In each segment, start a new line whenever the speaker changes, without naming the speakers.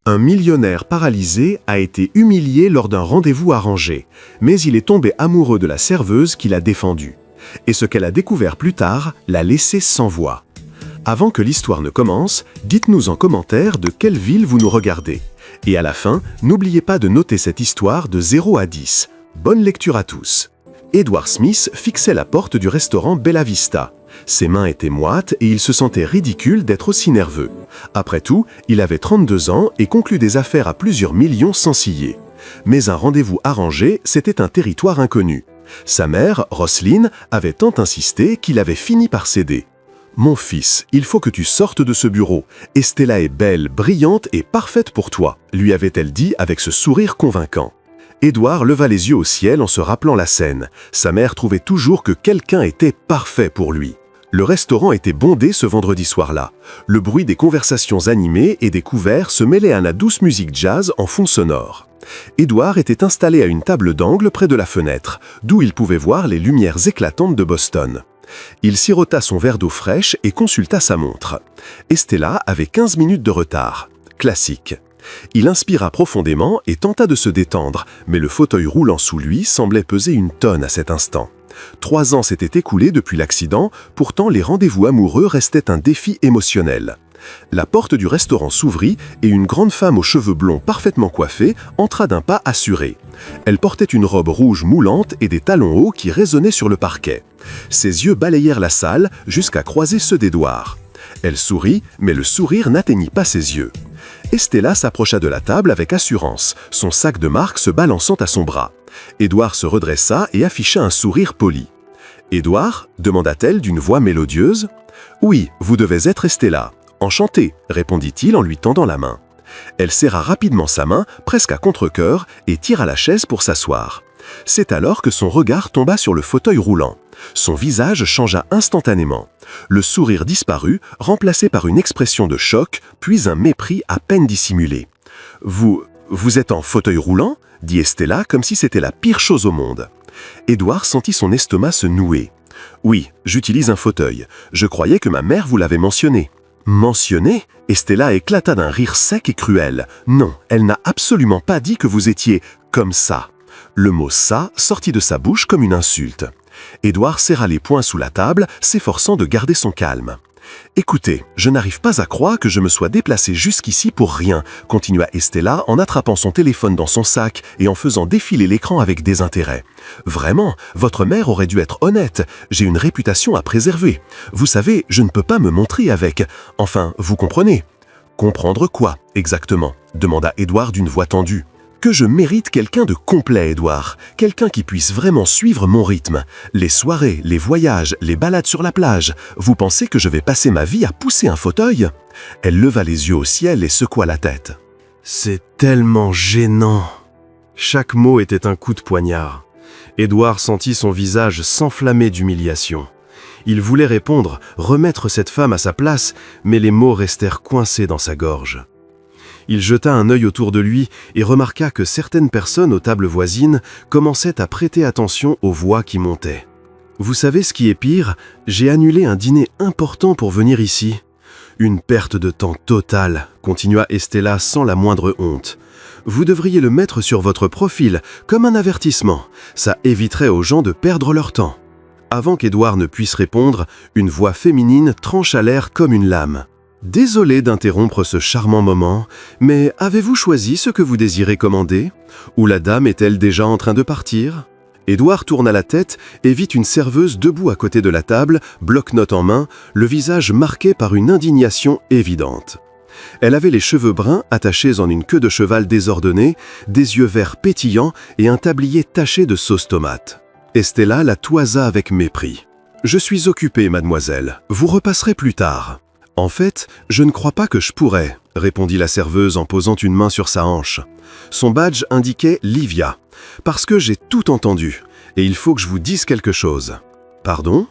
Un millionnaire paralysé a été humilié lors d'un rendez-vous arrangé, mais il est tombé amoureux de la serveuse qui l'a défendu. Et ce qu'elle a découvert plus tard l'a laissé sans voix. Avant que l'histoire ne commence, dites-nous en commentaire de quelle ville vous nous regardez. Et à la fin, n'oubliez pas de noter cette histoire de 0 à 10. Bonne lecture à tous. Edward Smith fixait la porte du restaurant Bella Vista. Ses mains étaient moites et il se sentait ridicule d'être aussi nerveux. Après tout, il avait 32 ans et conclut des affaires à plusieurs millions sans ciller. Mais un rendez-vous arrangé, c'était un territoire inconnu. Sa mère, Roselyne, avait tant insisté qu'il avait fini par céder. « Mon fils, il faut que tu sortes de ce bureau. Estella est belle, brillante et parfaite pour toi », lui avait-elle dit avec ce sourire convaincant. Édouard leva les yeux au ciel en se rappelant la scène. Sa mère trouvait toujours que quelqu'un était parfait pour lui. Le restaurant était bondé ce vendredi soir-là. Le bruit des conversations animées et des couverts se mêlait à la douce musique jazz en fond sonore. Édouard était installé à une table d'angle près de la fenêtre, d'où il pouvait voir les lumières éclatantes de Boston. Il sirota son verre d'eau fraîche et consulta sa montre. Estella avait 15 minutes de retard. Classique. Il inspira profondément et tenta de se détendre, mais le fauteuil roulant sous lui semblait peser une tonne à cet instant. 3 ans s'étaient écoulés depuis l'accident, pourtant les rendez-vous amoureux restaient un défi émotionnel. La porte du restaurant s'ouvrit et une grande femme aux cheveux blonds parfaitement coiffés entra d'un pas assuré. Elle portait une robe rouge moulante et des talons hauts qui résonnaient sur le parquet. Ses yeux balayèrent la salle jusqu'à croiser ceux d'Édouard. Elle sourit, mais le sourire n'atteignit pas ses yeux. Estella s'approcha de la table avec assurance, son sac de marque se balançant à son bras. Édouard se redressa et afficha un sourire poli. « Édouard » demanda-t-elle d'une voix mélodieuse. « Oui, vous devez être Estella. Enchanté » répondit-il en lui tendant la main. Elle serra rapidement sa main, presque à contre-cœur, et tira la chaise pour s'asseoir. C'est alors que son regard tomba sur le fauteuil roulant. Son visage changea instantanément. Le sourire disparut, remplacé par une expression de choc, puis un mépris à peine dissimulé. « Vous êtes en fauteuil roulant ?» dit Estella comme si c'était la pire chose au monde. Édouard sentit son estomac se nouer. « Oui, j'utilise un fauteuil. Je croyais que ma mère vous l'avait mentionné. » Mentionné ? Estella éclata d'un rire sec et cruel. Non, elle n'a absolument pas dit que vous étiez comme ça. Le mot « ça » sortit de sa bouche comme une insulte. Édouard serra les poings sous la table, s'efforçant de garder son calme. « Écoutez, je n'arrive pas à croire que je me sois déplacé jusqu'ici pour rien », continua Estella en attrapant son téléphone dans son sac et en faisant défiler l'écran avec désintérêt. « Vraiment, votre mère aurait dû être honnête. J'ai une réputation à préserver. Vous savez, je ne peux pas me montrer avec... Enfin, vous comprenez ?»« Comprendre quoi, exactement ?» demanda Édouard d'une voix tendue. Que je mérite quelqu'un de complet, Édouard. Quelqu'un qui puisse vraiment suivre mon rythme. Les soirées, les voyages, les balades sur la plage. Vous pensez que je vais passer ma vie à pousser un fauteuil ? Elle leva les yeux au ciel et secoua la tête. C'est tellement gênant. Chaque mot était un coup de poignard. Édouard sentit son visage s'enflammer d'humiliation. Il voulait répondre, remettre cette femme à sa place, mais les mots restèrent coincés dans sa gorge. Il jeta un œil autour de lui et remarqua que certaines personnes aux tables voisines commençaient à prêter attention aux voix qui montaient. « Vous savez ce qui est pire ? J'ai annulé un dîner important pour venir ici. »« Une perte de temps totale », continua Estella sans la moindre honte. « Vous devriez le mettre sur votre profil, comme un avertissement. Ça éviterait aux gens de perdre leur temps. » Avant qu'Édouard ne puisse répondre, une voix féminine trancha l'air comme une lame. « Désolé d'interrompre ce charmant moment, mais avez-vous choisi ce que vous désirez commander ? Ou la dame est-elle déjà en train de partir ?» Édouard tourna la tête et vit une serveuse debout à côté de la table, bloc-notes en main, le visage marqué par une indignation évidente. Elle avait les cheveux bruns attachés en une queue de cheval désordonnée, des yeux verts pétillants et un tablier taché de sauce tomate. Estella la toisa avec mépris. « Je suis occupée, mademoiselle. Vous repasserez plus tard. » « En fait, je ne crois pas que je pourrais, » répondit la serveuse en posant une main sur sa hanche. Son badge indiquait « Livia ». « Parce que j'ai tout entendu, et il faut que je vous dise quelque chose. »« Pardon ?»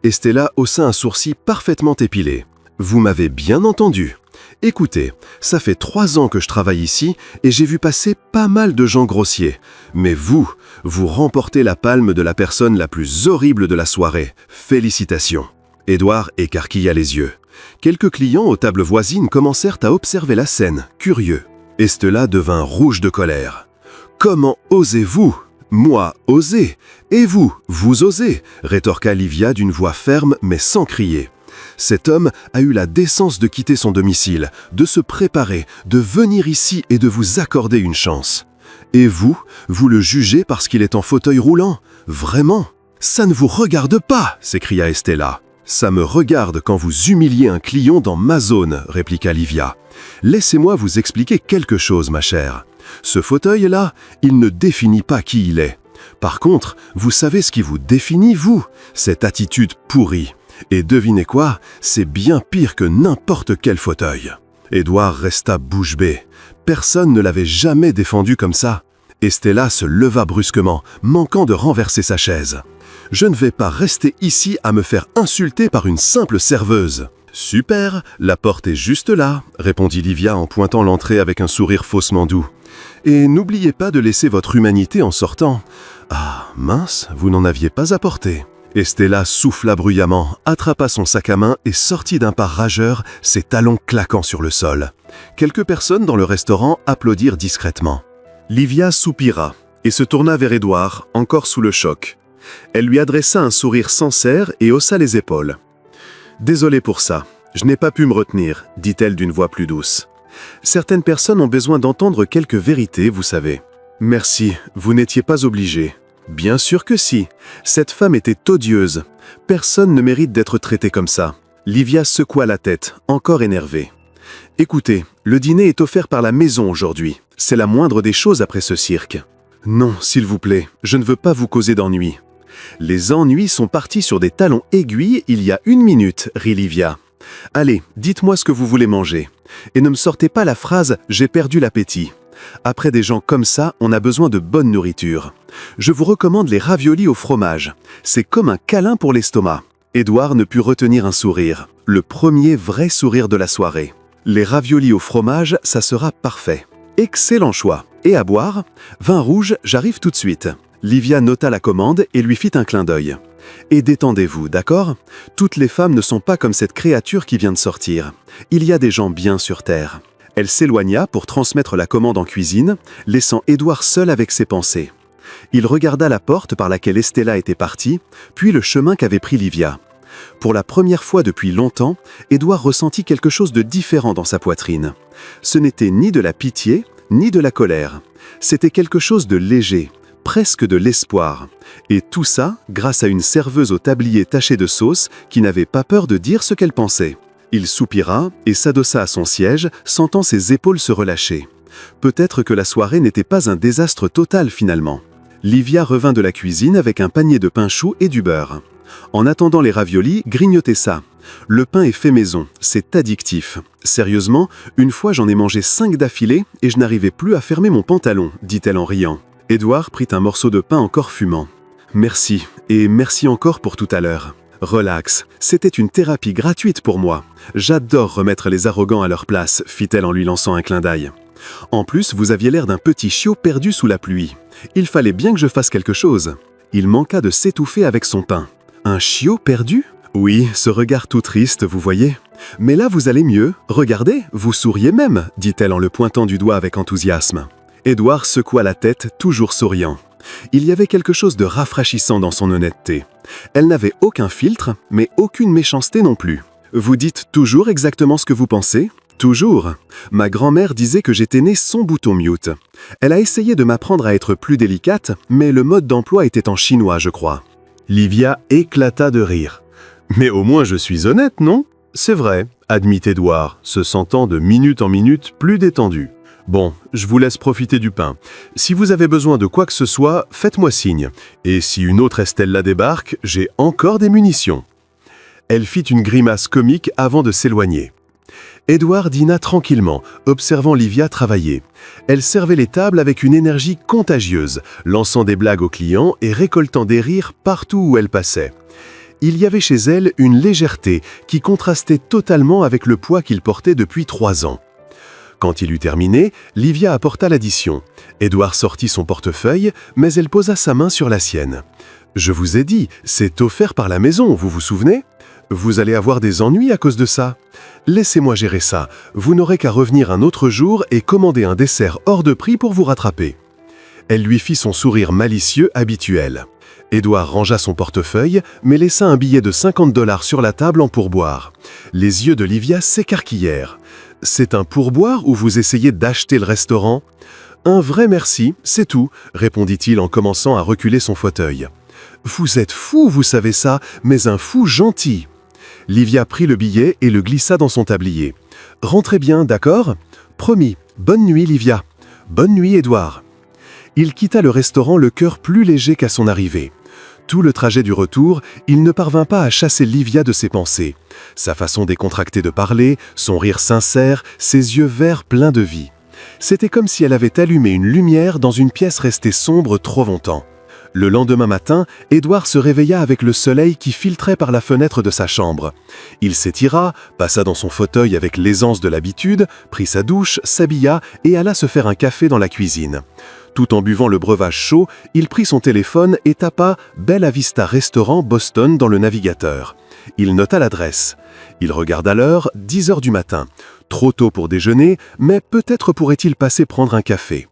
Estella haussa un sourcil parfaitement épilé. « Vous m'avez bien entendu. Écoutez, ça fait 3 ans que je travaille ici, et j'ai vu passer pas mal de gens grossiers. Mais vous remportez la palme de la personne la plus horrible de la soirée. Félicitations. » Édouard écarquilla les yeux. Quelques clients aux tables voisines commencèrent à observer la scène, curieux. Estella devint rouge de colère. « Comment osez-vous ? Moi, oser. Et vous, vous osez » rétorqua Livia d'une voix ferme mais sans crier. Cet homme a eu la décence de quitter son domicile, de se préparer, de venir ici et de vous accorder une chance. Et vous, vous le jugez parce qu'il est en fauteuil roulant ? Vraiment ? Ça ne vous regarde pas » s'écria Estella. « Ça me regarde quand vous humiliez un client dans ma zone » répliqua Livia. « Laissez-moi vous expliquer quelque chose, ma chère. Ce fauteuil-là, il ne définit pas qui il est. Par contre, vous savez ce qui vous définit, vous ? Cette attitude pourrie. Et devinez quoi ? C'est bien pire que n'importe quel fauteuil. » Édouard resta bouche bée. Personne ne l'avait jamais défendu comme ça. Estella se leva brusquement, manquant de renverser sa chaise. « Je ne vais pas rester ici à me faire insulter par une simple serveuse. »« Super, la porte est juste là, » répondit Livia en pointant l'entrée avec un sourire faussement doux. « Et n'oubliez pas de laisser votre humanité en sortant. »« Ah, mince, vous n'en aviez pas apporté. » Estella souffla bruyamment, attrapa son sac à main et sortit d'un pas rageur, ses talons claquant sur le sol. Quelques personnes dans le restaurant applaudirent discrètement. Livia soupira et se tourna vers Édouard, encore sous le choc. Elle lui adressa un sourire sincère et haussa les épaules. « Désolé pour ça, je n'ai pas pu me retenir, » dit-elle d'une voix plus douce. « Certaines personnes ont besoin d'entendre quelques vérités, vous savez. »« Merci, vous n'étiez pas obligé. » « Bien sûr que si. Cette femme était odieuse. Personne ne mérite d'être traité comme ça. » Livia secoua la tête, encore énervée. « Écoutez, le dîner est offert par la maison aujourd'hui. C'est la moindre des choses après ce cirque. »« Non, s'il vous plaît, je ne veux pas vous causer d'ennuis. »« Les ennuis sont partis sur des talons aiguilles il y a 1 minute, » rit Livia. « Allez, dites-moi ce que vous voulez manger. Et ne me sortez pas la phrase « j'ai perdu l'appétit ». Après des gens comme ça, on a besoin de bonne nourriture. Je vous recommande les raviolis au fromage. C'est comme un câlin pour l'estomac. Édouard ne put retenir un sourire. Le premier vrai sourire de la soirée. Les raviolis au fromage, ça sera parfait. Excellent choix. Et à boire ? Vin rouge, j'arrive tout de suite. Livia nota la commande et lui fit un clin d'œil. Et détendez-vous, d'accord ? Toutes les femmes ne sont pas comme cette créature qui vient de sortir. Il y a des gens bien sur terre. Elle s'éloigna pour transmettre la commande en cuisine, laissant Édouard seul avec ses pensées. Il regarda la porte par laquelle Estella était partie, puis le chemin qu'avait pris Livia. Pour la première fois depuis longtemps, Édouard ressentit quelque chose de différent dans sa poitrine. Ce n'était ni de la pitié, ni de la colère. C'était quelque chose de léger, presque de l'espoir. Et tout ça grâce à une serveuse au tablier taché de sauce qui n'avait pas peur de dire ce qu'elle pensait. Il soupira et s'adossa à son siège, sentant ses épaules se relâcher. Peut-être que la soirée n'était pas un désastre total finalement. Livia revint de la cuisine avec un panier de pain chaud et du beurre. En attendant les raviolis, grignotez ça. Le pain est fait maison, c'est addictif. Sérieusement, une fois j'en ai mangé 5 d'affilée et je n'arrivais plus à fermer mon pantalon, dit-elle en riant. Édouard prit un morceau de pain encore fumant. Merci, et merci encore pour tout à l'heure. Relax, c'était une thérapie gratuite pour moi. J'adore remettre les arrogants à leur place, fit-elle en lui lançant un clin d'œil. En plus, vous aviez l'air d'un petit chiot perdu sous la pluie. Il fallait bien que je fasse quelque chose. Il manqua de s'étouffer avec son pain. Un chiot perdu ? Oui, ce regard tout triste, vous voyez. Mais là, vous allez mieux. Regardez, vous souriez même, dit-elle en le pointant du doigt avec enthousiasme. Édouard secoua la tête, toujours souriant. Il y avait quelque chose de rafraîchissant dans son honnêteté. Elle n'avait aucun filtre, mais aucune méchanceté non plus. Vous dites toujours exactement ce que vous pensez ? Toujours. Ma grand-mère disait que j'étais né sans bouton mute. Elle a essayé de m'apprendre à être plus délicate, mais le mode d'emploi était en chinois, je crois. Livia éclata de rire. Mais au moins je suis honnête, non ? C'est vrai, admit Édouard, se sentant de minute en minute plus détendu. Bon, je vous laisse profiter du pain. Si vous avez besoin de quoi que ce soit, faites-moi signe. Et si une autre Estella débarque, j'ai encore des munitions. Elle fit une grimace comique avant de s'éloigner. Édouard dîna tranquillement, observant Livia travailler. Elle servait les tables avec une énergie contagieuse, lançant des blagues aux clients et récoltant des rires partout où elle passait. Il y avait chez elle une légèreté qui contrastait totalement avec le poids qu'il portait depuis 3 ans. Quand il eut terminé, Livia apporta l'addition. Édouard sortit son portefeuille, mais elle posa sa main sur la sienne. « Je vous ai dit, c'est offert par la maison, vous vous souvenez ? Vous allez avoir des ennuis à cause de ça. Laissez-moi gérer ça. Vous n'aurez qu'à revenir un autre jour et commander un dessert hors de prix pour vous rattraper. » Elle lui fit son sourire malicieux habituel. Édouard rangea son portefeuille, mais laissa un billet de 50 $ sur la table en pourboire. Les yeux de Livia s'écarquillèrent. « C'est un pourboire ou vous essayez d'acheter le restaurant ?»« Un vrai merci, c'est tout, » répondit-il en commençant à reculer son fauteuil. « Vous êtes fou, vous savez ça, mais un fou gentil. » Livia prit le billet et le glissa dans son tablier. « Rentrez bien, d'accord ? Promis. Bonne nuit, Livia. Bonne nuit, Édouard. » Il quitta le restaurant le cœur plus léger qu'à son arrivée. Tout le trajet du retour, il ne parvint pas à chasser Livia de ses pensées. Sa façon décontractée de parler, son rire sincère, ses yeux verts pleins de vie. C'était comme si elle avait allumé une lumière dans une pièce restée sombre trop longtemps. Le lendemain matin, Édouard se réveilla avec le soleil qui filtrait par la fenêtre de sa chambre. Il s'étira, passa dans son fauteuil avec l'aisance de l'habitude, prit sa douche, s'habilla et alla se faire un café dans la cuisine. Tout en buvant le breuvage chaud, il prit son téléphone et tapa « Bella Vista Restaurant Boston » dans le navigateur. Il nota l'adresse. Il regarda l'heure, 10 heures du matin. Trop tôt pour déjeuner, mais peut-être pourrait-il passer prendre un café.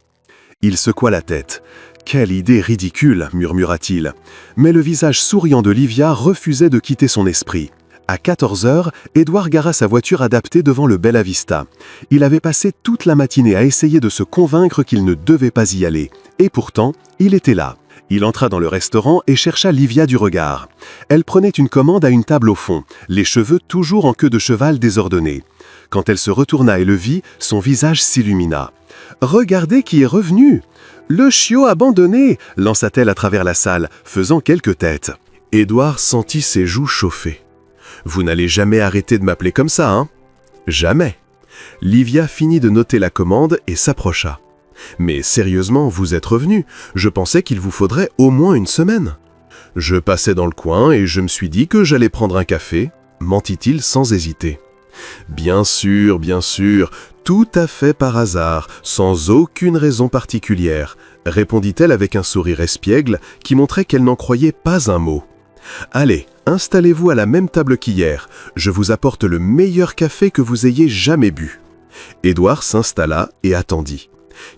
Il secoua la tête. « Quelle idée ridicule !» murmura-t-il. Mais le visage souriant de Livia refusait de quitter son esprit. À 14 heures, Édouard gara sa voiture adaptée devant le Bella Vista. Il avait passé toute la matinée à essayer de se convaincre qu'il ne devait pas y aller. Et pourtant, il était là. Il entra dans le restaurant et chercha Livia du regard. Elle prenait une commande à une table au fond, les cheveux toujours en queue de cheval désordonnée. Quand elle se retourna et le vit, son visage s'illumina. « Regardez qui est revenu !»« Le chiot abandonné !» lança-t-elle à travers la salle, faisant quelques têtes. Édouard sentit ses joues chauffer. « Vous n'allez jamais arrêter de m'appeler comme ça, hein ?»« Jamais. » Livia finit de noter la commande et s'approcha. « Mais sérieusement, vous êtes revenu. Je pensais qu'il vous faudrait au moins une semaine. »« Je passais dans le coin et je me suis dit que j'allais prendre un café, » mentit-il sans hésiter. « Bien sûr, tout à fait par hasard, sans aucune raison particulière, » répondit-elle avec un sourire espiègle qui montrait qu'elle n'en croyait pas un mot. « Allez, installez-vous à la même table qu'hier, je vous apporte le meilleur café que vous ayez jamais bu. » Édouard s'installa et attendit.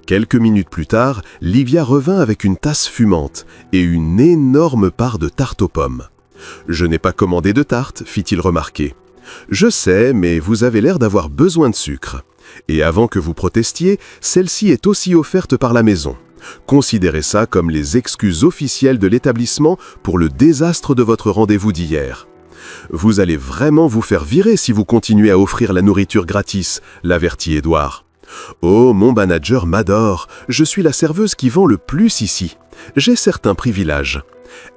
Quelques minutes plus tard, Livia revint avec une tasse fumante et une énorme part de tarte aux pommes. « Je n'ai pas commandé de tarte, » fit-il remarquer. « Je sais, mais vous avez l'air d'avoir besoin de sucre. Et avant que vous protestiez, celle-ci est aussi offerte par la maison. Considérez ça comme les excuses officielles de l'établissement pour le désastre de votre rendez-vous d'hier. Vous allez vraiment vous faire virer si vous continuez à offrir la nourriture gratis, » l'avertit Édouard. « Oh, mon manager m'adore, je suis la serveuse qui vend le plus ici. J'ai certains privilèges. »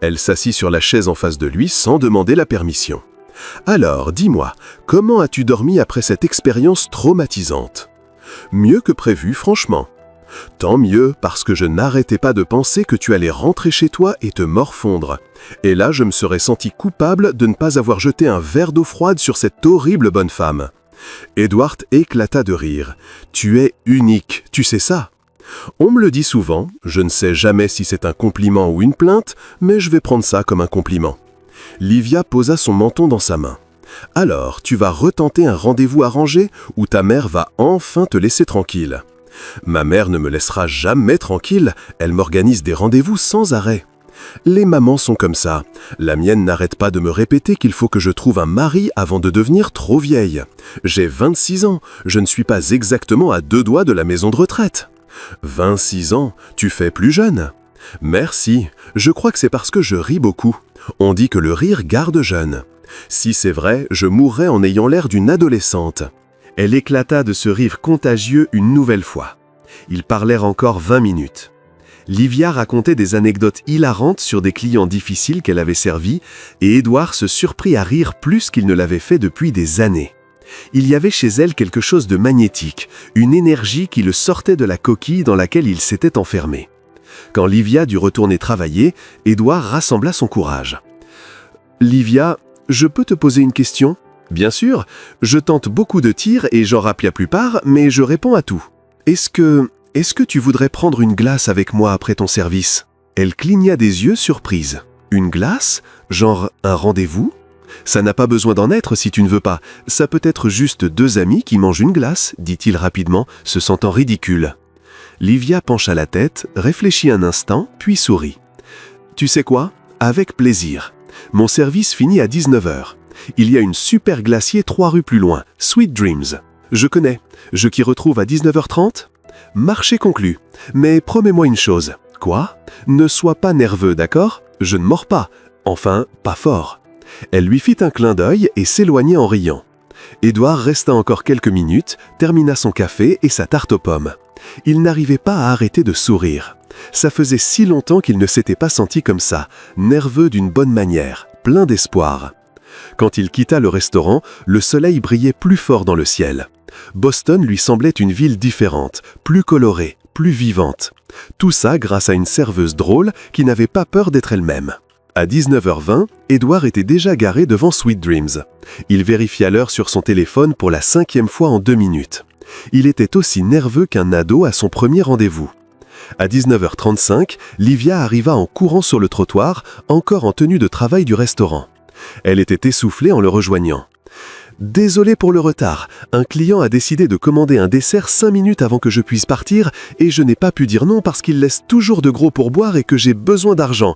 Elle s'assit sur la chaise en face de lui sans demander la permission. « Alors, dis-moi, comment as-tu dormi après cette expérience traumatisante ?»« Mieux que prévu, franchement. » « Tant mieux, parce que je n'arrêtais pas de penser que tu allais rentrer chez toi et te morfondre. Et là, je me serais senti coupable de ne pas avoir jeté un verre d'eau froide sur cette horrible bonne femme. » Édouard éclata de rire. « Tu es unique, tu sais ça. On me le dit souvent, je ne sais jamais si c'est un compliment ou une plainte, mais je vais prendre ça comme un compliment. » Livia posa son menton dans sa main. « Alors, tu vas retenter un rendez-vous arrangé ou ta mère va enfin te laisser tranquille. » Ma mère ne me laissera jamais tranquille, elle m'organise des rendez-vous sans arrêt. Les mamans sont comme ça. La mienne n'arrête pas de me répéter qu'il faut que je trouve un mari avant de devenir trop vieille. J'ai 26 ans, je ne suis pas exactement à 2 doigts de la maison de retraite. 26 ans, tu fais plus jeune. Merci, je crois que c'est parce que je ris beaucoup. On dit que le rire garde jeune. Si c'est vrai, je mourrais en ayant l'air d'une adolescente. Elle éclata de ce rire contagieux une nouvelle fois. Ils parlèrent encore 20 minutes. Livia racontait des anecdotes hilarantes sur des clients difficiles qu'elle avait servis et Édouard se surprit à rire plus qu'il ne l'avait fait depuis des années. Il y avait chez elle quelque chose de magnétique, une énergie qui le sortait de la coquille dans laquelle il s'était enfermé. Quand Livia dut retourner travailler, Édouard rassembla son courage. « Livia, je peux te poser une question ? Bien sûr, je tente beaucoup de tirs et j'en rate la plupart, mais je réponds à tout. Est-ce que tu voudrais prendre une glace avec moi après ton service ?» Elle cligna des yeux surprise. « Une glace ? Genre un rendez-vous ? Ça n'a pas besoin d'en être si tu ne veux pas. Ça peut être juste deux amis qui mangent une glace, dit-il rapidement, se sentant ridicule. Livia pencha la tête, réfléchit un instant, puis sourit. Tu sais quoi? Avec plaisir. Mon service finit à 19h. Il y a une super glacier 3 rues plus loin, Sweet Dreams. Je connais. Je t'y retrouve à 19h30? Marché conclu. Mais promets-moi une chose. Quoi? Ne sois pas nerveux, d'accord? Je ne mords pas. Enfin, pas fort. Elle lui fit un clin d'œil et s'éloignait en riant. Édouard resta encore quelques minutes, termina son café et sa tarte aux pommes. Il n'arrivait pas à arrêter de sourire. Ça faisait si longtemps qu'il ne s'était pas senti comme ça, nerveux d'une bonne manière, plein d'espoir. Quand il quitta le restaurant, le soleil brillait plus fort dans le ciel. Boston lui semblait une ville différente, plus colorée, plus vivante. Tout ça grâce à une serveuse drôle qui n'avait pas peur d'être elle-même. À 19h20, Édouard était déjà garé devant Sweet Dreams. Il vérifia l'heure sur son téléphone pour la 5e fois en 2 minutes. Il était aussi nerveux qu'un ado à son premier rendez-vous. À 19h35, Livia arriva en courant sur le trottoir, encore en tenue de travail du restaurant. Elle était essoufflée en le rejoignant. « Désolé pour le retard, un client a décidé de commander un dessert 5 minutes avant que je puisse partir et je n'ai pas pu dire non parce qu'il laisse toujours de gros pourboires et que j'ai besoin d'argent.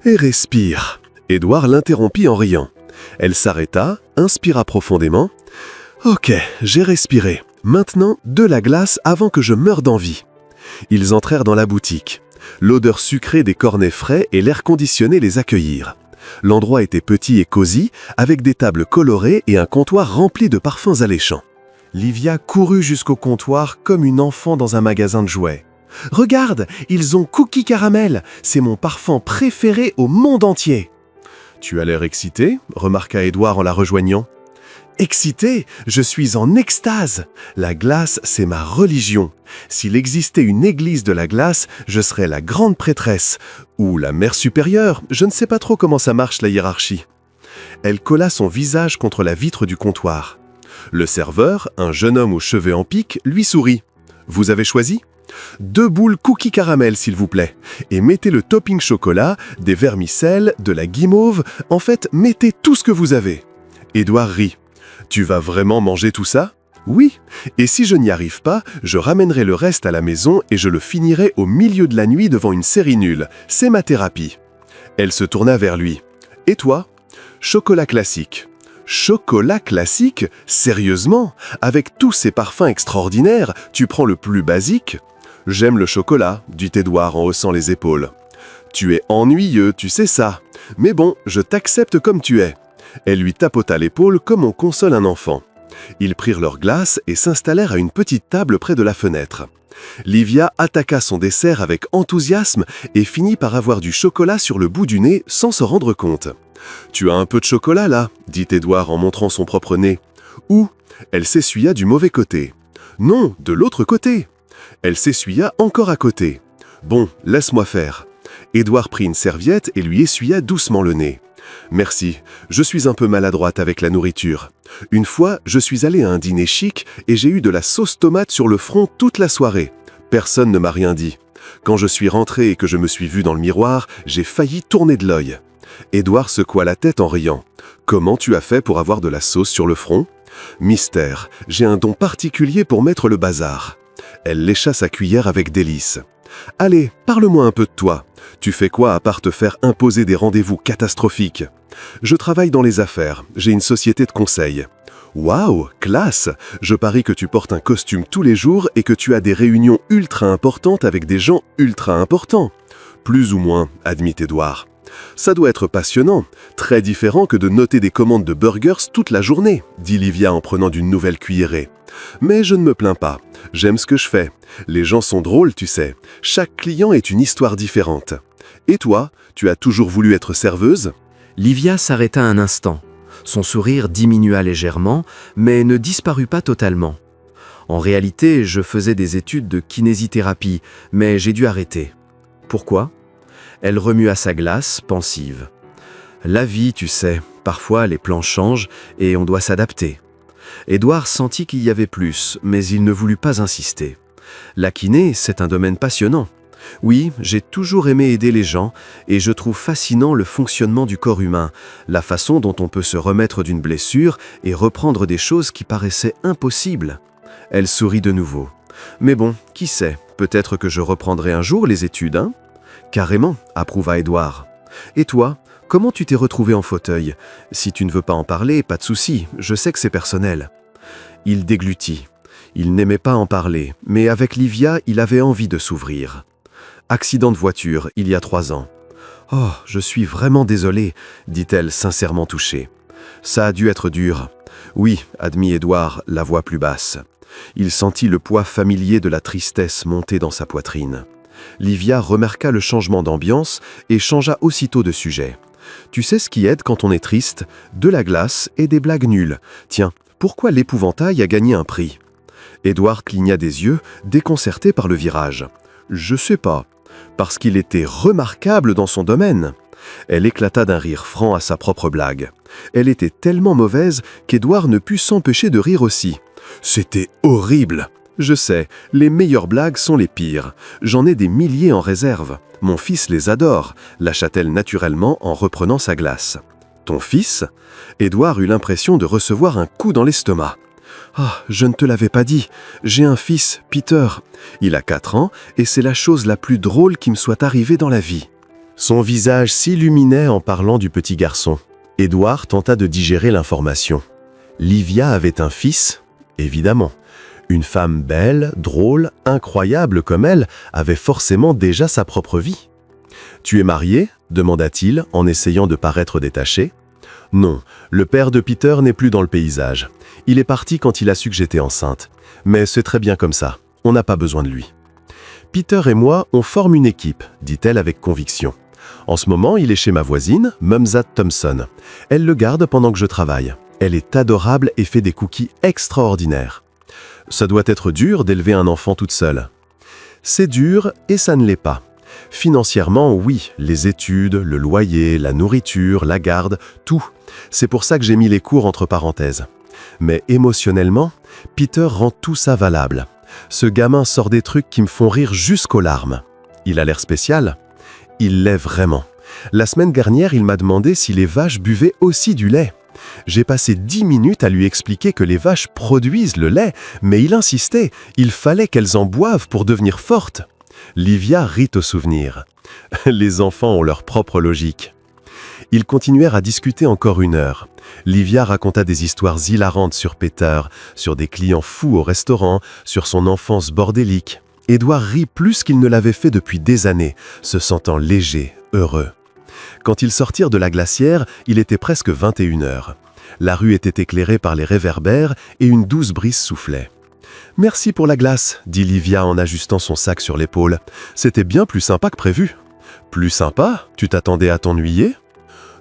Et respire. » Édouard l'interrompit en riant. Elle s'arrêta, inspira profondément. « Ok, j'ai respiré. Maintenant, de la glace avant que je meure d'envie. » Ils entrèrent dans la boutique. L'odeur sucrée des cornets frais et l'air conditionné les accueillirent. L'endroit était petit et cosy, avec des tables colorées et un comptoir rempli de parfums alléchants. Livia courut jusqu'au comptoir comme une enfant dans un magasin de jouets. « Regarde, ils ont Cookie Caramel, c'est mon parfum préféré au monde entier !»« Tu as l'air excité ?» remarqua Édouard en la rejoignant. « Excité, je suis en extase. La glace, c'est ma religion. S'il existait une église de la glace, je serais la grande prêtresse. Ou la mère supérieure, je ne sais pas trop comment ça marche la hiérarchie. » Elle colla son visage contre la vitre du comptoir. Le serveur, un jeune homme aux cheveux en pique, lui sourit. « Vous avez choisi ? 2 boules cookie caramel, s'il vous plaît. Et mettez le topping chocolat, des vermicelles, de la guimauve. En fait, mettez tout ce que vous avez. » Édouard rit. « Tu vas vraiment manger tout ça ? » ?»« Oui, et si je n'y arrive pas, je ramènerai le reste à la maison et je le finirai au milieu de la nuit devant une série nulle. C'est ma thérapie. » Elle se tourna vers lui. « Et toi ? » ?»« Chocolat classique. »« Chocolat classique ? Sérieusement ? Avec tous ces parfums extraordinaires, tu prends le plus basique ? » ?»« J'aime le chocolat, » dit Édouard en haussant les épaules. « Tu es ennuyeux, tu sais ça. Mais bon, je t'accepte comme tu es. » Elle lui tapota l'épaule comme on console un enfant. Ils prirent leur glace et s'installèrent à une petite table près de la fenêtre. Livia attaqua son dessert avec enthousiasme et finit par avoir du chocolat sur le bout du nez sans se rendre compte. « Tu as un peu de chocolat là ?» dit Édouard en montrant son propre nez. « Où ?» Elle s'essuya du mauvais côté. « Non, de l'autre côté !» Elle s'essuya encore à côté. « Bon, laisse-moi faire. » Édouard prit une serviette et lui essuya doucement le nez. « Merci, je suis un peu maladroite avec la nourriture. Une fois, je suis allée à un dîner chic et j'ai eu de la sauce tomate sur le front toute la soirée. Personne ne m'a rien dit. Quand je suis rentré et que je me suis vu dans le miroir, j'ai failli tourner de l'œil. » Édouard secoua la tête en riant. « Comment tu as fait pour avoir de la sauce sur le front ? » ?»« Mystère, j'ai un don particulier pour mettre le bazar. » Elle lécha sa cuillère avec délice. « Allez, parle-moi un peu de toi. Tu fais quoi à part te faire imposer des rendez-vous catastrophiques ? » ?»« Je travaille dans les affaires. J'ai une société de conseil. »« Waouh, classe ! Je parie que tu portes un costume tous les jours et que tu as des réunions ultra importantes avec des gens ultra importants. »« Plus ou moins, » admit Édouard. « Ça doit être passionnant, très différent que de noter des commandes de burgers toute la journée, » dit Livia en prenant d'une nouvelle cuillerée. « Mais je ne me plains pas. J'aime ce que je fais. Les gens sont drôles, tu sais. Chaque client est une histoire différente. Et toi, tu as toujours voulu être serveuse ?»
Livia s'arrêta un instant. Son sourire diminua légèrement, mais ne disparut pas totalement. En réalité, je faisais des études de kinésithérapie, mais j'ai dû arrêter. Pourquoi ? Elle remua sa glace, pensive. La vie, tu sais, parfois les plans changent et on doit s'adapter. Édouard sentit qu'il y avait plus, mais il ne voulut pas insister. La kiné, c'est un domaine passionnant. Oui, j'ai toujours aimé aider les gens et je trouve fascinant le fonctionnement du corps humain, la façon dont on peut se remettre d'une blessure et reprendre des choses qui paraissaient impossibles. Elle sourit de nouveau. Mais bon, qui sait, peut-être que je reprendrai un jour les études, hein? Carrément, approuva Édouard. Et toi, comment tu t'es retrouvé en fauteuil? Si tu ne veux pas en parler, pas de souci, je sais que c'est personnel. Il déglutit. Il n'aimait pas en parler, mais avec Livia, il avait envie de s'ouvrir. Accident de voiture, il y a 3 ans. « Oh, je suis vraiment désolée, » dit-elle sincèrement touchée. « Ça a dû être dur. »« Oui, » admit Édouard, la voix plus basse. Il sentit le poids familier de la tristesse monter dans sa poitrine. Livia remarqua le changement d'ambiance et changea aussitôt de sujet. « Tu sais ce qui aide quand on est triste? De la glace et des blagues nulles. Tiens, pourquoi l'épouvantail a gagné un prix ?» Édouard cligna des yeux, déconcerté par le virage. « Je sais pas. Parce qu'il était remarquable dans son domaine. » Elle éclata d'un rire franc à sa propre blague. Elle était tellement mauvaise qu'Édouard ne put s'empêcher de rire aussi. « C'était horrible. Je sais, les meilleures blagues sont les pires. J'en ai des milliers en réserve. Mon fils les adore, » lâcha-t-elle naturellement en reprenant sa glace. « Ton fils ?» Édouard eut l'impression de recevoir un coup dans l'estomac. « Ah, je ne te l'avais pas dit. J'ai un fils, Peter. Il a 4 ans et c'est la chose la plus drôle qui me soit arrivée dans la vie. » Son visage s'illuminait en parlant du petit garçon. Édouard tenta de digérer l'information. Livia avait un fils, évidemment. Une femme belle, drôle, incroyable comme elle avait forcément déjà sa propre vie. « Tu es marié ?» demanda-t-il en essayant de paraître détaché. « Non, le père de Peter n'est plus dans le paysage. Il est parti quand il a su que j'étais enceinte. Mais c'est très bien comme ça, on n'a pas besoin de lui. »« Peter et moi, on forme une équipe, » dit-elle avec conviction. « En ce moment, il est chez ma voisine, Mumsat Thompson. Elle le garde pendant que je travaille. Elle est adorable et fait des cookies extraordinaires. Ça doit être dur d'élever un enfant toute seule. » C'est dur et ça ne l'est pas. Financièrement, oui, les études, le loyer, la nourriture, la garde, tout. C'est pour ça que j'ai mis les cours entre parenthèses. Mais émotionnellement, Peter rend tout ça valable. Ce gamin sort des trucs qui me font rire jusqu'aux larmes. Il a l'air spécial. Il l'est vraiment. La semaine dernière, il m'a demandé si les vaches buvaient aussi du lait. J'ai passé 10 minutes à lui expliquer que les vaches produisent le lait, mais il insistait, il fallait qu'elles en boivent pour devenir fortes. Livia rit au souvenir. Les enfants ont leur propre logique. Ils continuèrent à discuter encore 1 heure. Livia raconta des histoires hilarantes sur Peter, sur des clients fous au restaurant, sur son enfance bordélique. Édouard rit plus qu'il ne l'avait fait depuis des années, se sentant léger, heureux. Quand ils sortirent de la glacière, il était presque 21 heures. La rue était éclairée par les réverbères et une douce brise soufflait. « Merci pour la glace, » dit Livia en ajustant son sac sur l'épaule. « C'était bien plus sympa que prévu. »« Plus sympa? Tu t'attendais à t'ennuyer ?»«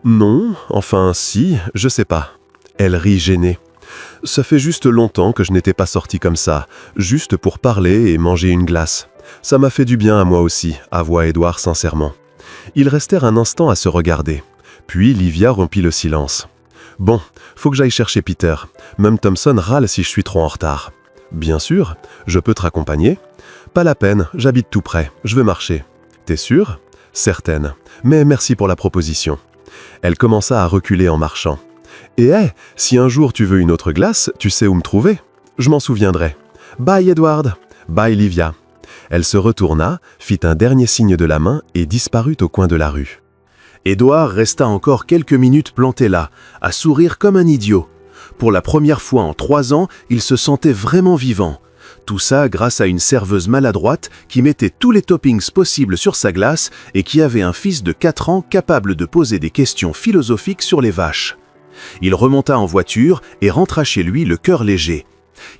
Non, enfin si, je sais pas. » Elle rit gênée. « Ça fait juste longtemps que je n'étais pas sortie comme ça, juste pour parler et manger une glace. Ça m'a fait du bien à moi aussi, » avoua Édouard sincèrement. Ils restèrent un instant à se regarder. Puis Livia rompit le silence. « Bon, faut que j'aille chercher Peter. Mum Thompson râle si je suis trop en retard. »« Bien sûr, je peux te raccompagner. »« Pas la peine, j'habite tout près, je veux marcher. »« T'es sûre ? » ?»« Certaine. Mais merci pour la proposition. » Elle commença à reculer en marchant. « Et si un jour tu veux une autre glace, tu sais où me trouver. Je m'en souviendrai. Bye Edward. Bye Livia. » Elle se retourna, fit un dernier signe de la main et disparut au coin de la rue. Édouard resta encore quelques minutes planté là, à sourire comme un idiot. Pour la première fois en 3 ans, il se sentait vraiment vivant. Tout ça grâce à une serveuse maladroite qui mettait tous les toppings possibles sur sa glace et qui avait un fils de 4 ans capable de poser des questions philosophiques sur les vaches. Il remonta en voiture et rentra chez lui le cœur léger.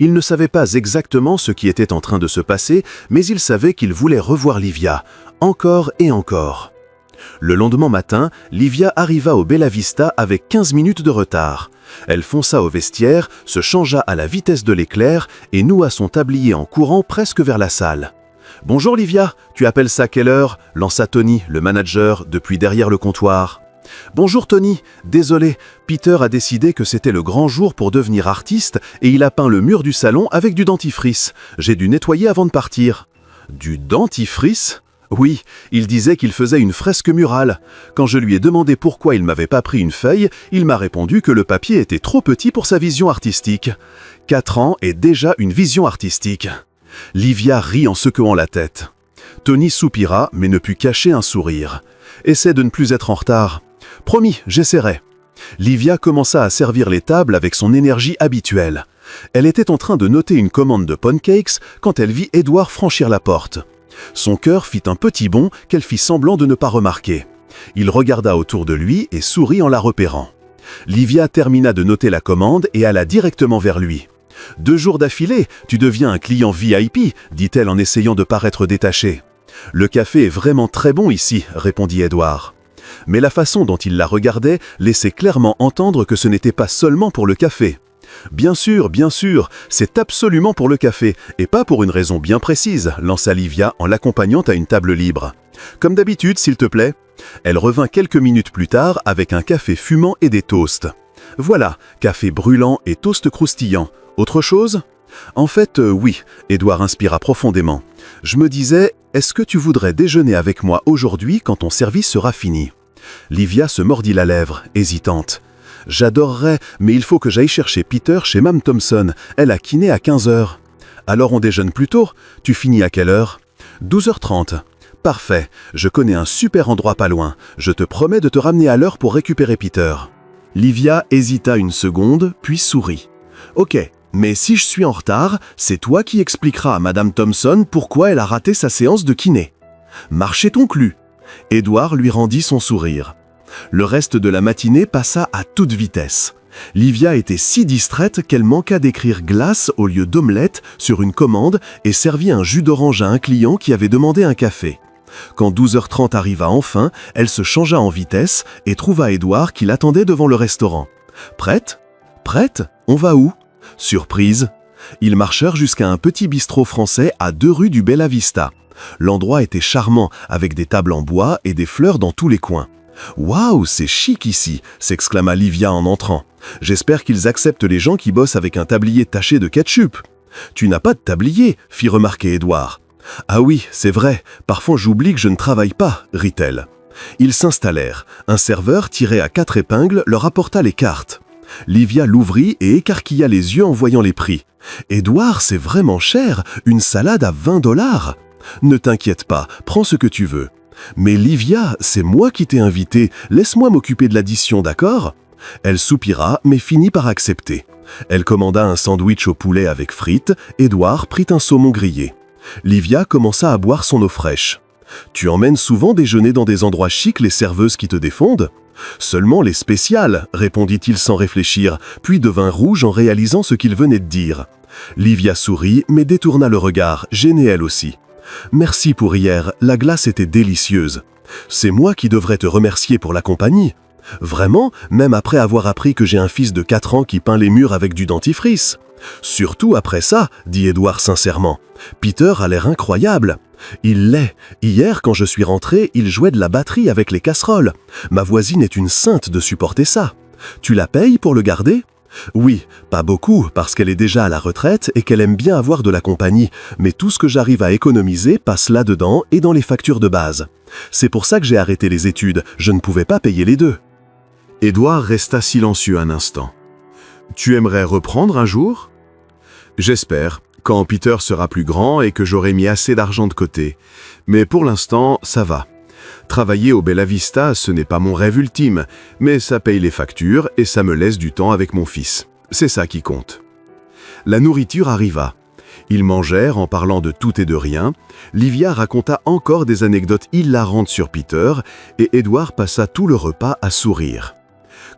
Il ne savait pas exactement ce qui était en train de se passer, mais il savait qu'il voulait revoir Livia, encore et encore. Le lendemain matin, Livia arriva au Bella Vista avec 15 minutes de retard. Elle fonça au vestiaire, se changea à la vitesse de l'éclair et noua son tablier en courant presque vers la salle. « Bonjour Livia, tu appelles ça quelle heure ?» lança Tony, le manager, depuis derrière le comptoir. « Bonjour Tony, désolé, Peter a décidé que c'était le grand jour pour devenir artiste et il a peint le mur du salon avec du dentifrice. J'ai dû nettoyer avant de partir. »« Du dentifrice ?
Oui, il disait qu'il faisait une fresque murale. Quand je lui ai demandé pourquoi il m'avait pas pris une feuille, il m'a répondu que le papier était trop petit pour sa vision artistique. 4 ans et déjà une vision artistique. Livia rit en secouant la tête. Tony soupira, mais ne put cacher un sourire. Essaie de ne plus être en retard. Promis, j'essaierai. Livia commença à servir les tables avec son énergie habituelle. Elle était en train de noter une commande de pancakes quand elle vit Édouard franchir la porte. Son cœur fit un petit bond qu'elle fit semblant de ne pas remarquer. Il regarda autour de lui et sourit en la repérant. Livia termina de noter la commande et alla directement vers lui. « 2 jours d'affilée, tu deviens un client VIP, dit-elle en essayant de paraître détachée. « Le café est vraiment très bon ici, répondit Édouard. Mais la façon dont il la regardait laissait clairement entendre que ce n'était pas seulement pour le café. Bien sûr, c'est absolument pour le café, et pas pour une raison bien précise, lança Livia en l'accompagnant à une table libre. Comme d'habitude, s'il te plaît. Elle revint quelques minutes plus tard avec un café fumant et des toasts. Voilà, café brûlant et toast croustillant. Autre chose ? En fait, oui, Édouard inspira profondément. Je me disais, est-ce que tu voudrais déjeuner avec moi aujourd'hui quand ton service sera fini ? Livia se mordit la lèvre, hésitante. J'adorerais, mais il faut que j'aille chercher Peter chez Mme Thompson. Elle a kiné à 15 h. Alors on déjeune plus tôt. Tu finis à quelle heure ? 12h30. Parfait, je connais un super endroit pas loin. Je te promets de te ramener à l'heure pour récupérer Peter. Livia hésita une seconde, puis sourit. Ok, mais si je suis en retard, c'est toi qui expliqueras à Mme Thompson pourquoi elle a raté sa séance de kiné. Marchez ton cul. Édouard lui rendit son sourire. Le reste de la matinée passa à toute vitesse. Livia était si distraite qu'elle manqua d'écrire glace au lieu d'omelette sur une commande et servit un jus d'orange à un client qui avait demandé un café. Quand 12h30 arriva enfin, elle se changea en vitesse et trouva Édouard qui l'attendait devant le restaurant. « Prête ? Prête ? On va où ?» Surprise. Ils marchèrent jusqu'à un petit bistrot français à 2 rues du Bella Vista. L'endroit était charmant, avec des tables en bois et des fleurs dans tous les coins. « Waouh, c'est chic ici !» s'exclama Livia en entrant. « J'espère qu'ils acceptent les gens qui bossent avec un tablier taché de ketchup. »« Tu n'as pas de tablier » fit remarquer Édouard. « Ah oui, c'est vrai, parfois j'oublie que je ne travaille pas » rit-elle. Ils s'installèrent. Un serveur tiré à 4 épingles leur apporta les cartes. Livia l'ouvrit et écarquilla les yeux en voyant les prix. « Édouard, c'est vraiment cher, une salade à 20 $. Ne t'inquiète pas, prends ce que tu veux. » « Mais Livia, c'est moi qui t'ai invité, laisse-moi m'occuper de l'addition, d'accord ?» Elle soupira, mais finit par accepter. Elle commanda un sandwich au poulet avec frites, Édouard prit un saumon grillé. Livia commença à boire son eau fraîche. « Tu emmènes souvent déjeuner dans des endroits chics les serveuses qui te défendent ?»« Seulement les spéciales, répondit-il sans réfléchir, puis devint rouge en réalisant ce qu'il venait de dire. Livia sourit, mais détourna le regard, gênée elle aussi. « Merci pour hier, la glace était délicieuse. C'est moi qui devrais te remercier pour la compagnie. Vraiment, même après avoir appris que j'ai un fils de 4 ans qui peint les murs avec du dentifrice. Surtout après ça, dit Édouard sincèrement. Peter a l'air incroyable. Il l'est. Hier, quand je suis rentré, il jouait de la batterie avec les casseroles. Ma voisine est une sainte de supporter ça. Tu la payes pour le garder ? Oui, pas beaucoup, parce qu'elle est déjà à la retraite et qu'elle aime bien avoir de la compagnie, mais tout ce que j'arrive à économiser passe là-dedans et dans les factures de base. C'est pour ça que j'ai arrêté les études, je ne pouvais pas payer les deux. Édouard resta silencieux un instant. Tu aimerais reprendre un jour ? J'espère, quand Peter sera plus grand et que j'aurai mis assez d'argent de côté. Mais pour l'instant, ça va. Travailler au Bella Vista, ce n'est pas mon rêve ultime, mais ça paye les factures et ça me laisse du temps avec mon fils. C'est ça qui compte. La nourriture arriva. Ils mangèrent en parlant de tout et de rien. Livia raconta encore des anecdotes hilarantes sur Peter et Édouard passa tout le repas à sourire.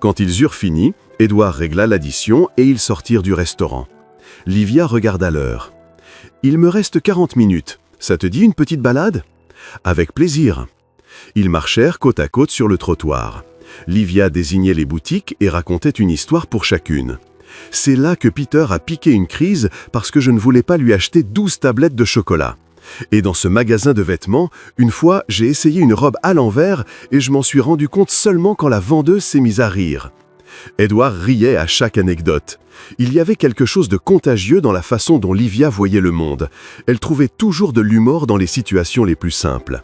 Quand ils eurent fini, Édouard régla l'addition et ils sortirent du restaurant. Livia regarda l'heure. « Il me reste 40 minutes. Ça te dit une petite balade ?»« Avec plaisir. » Ils marchèrent côte à côte sur le trottoir. Livia désignait les boutiques et racontait une histoire pour chacune. C'est là que Peter a piqué une crise parce que je ne voulais pas lui acheter 12 tablettes de chocolat. Et dans ce magasin de vêtements, une fois, j'ai essayé une robe à l'envers et je m'en suis rendu compte seulement quand la vendeuse s'est mise à rire. Édouard riait à chaque anecdote. Il y avait quelque chose de contagieux dans la façon dont Livia voyait le monde. Elle trouvait toujours de l'humour dans les situations les plus simples.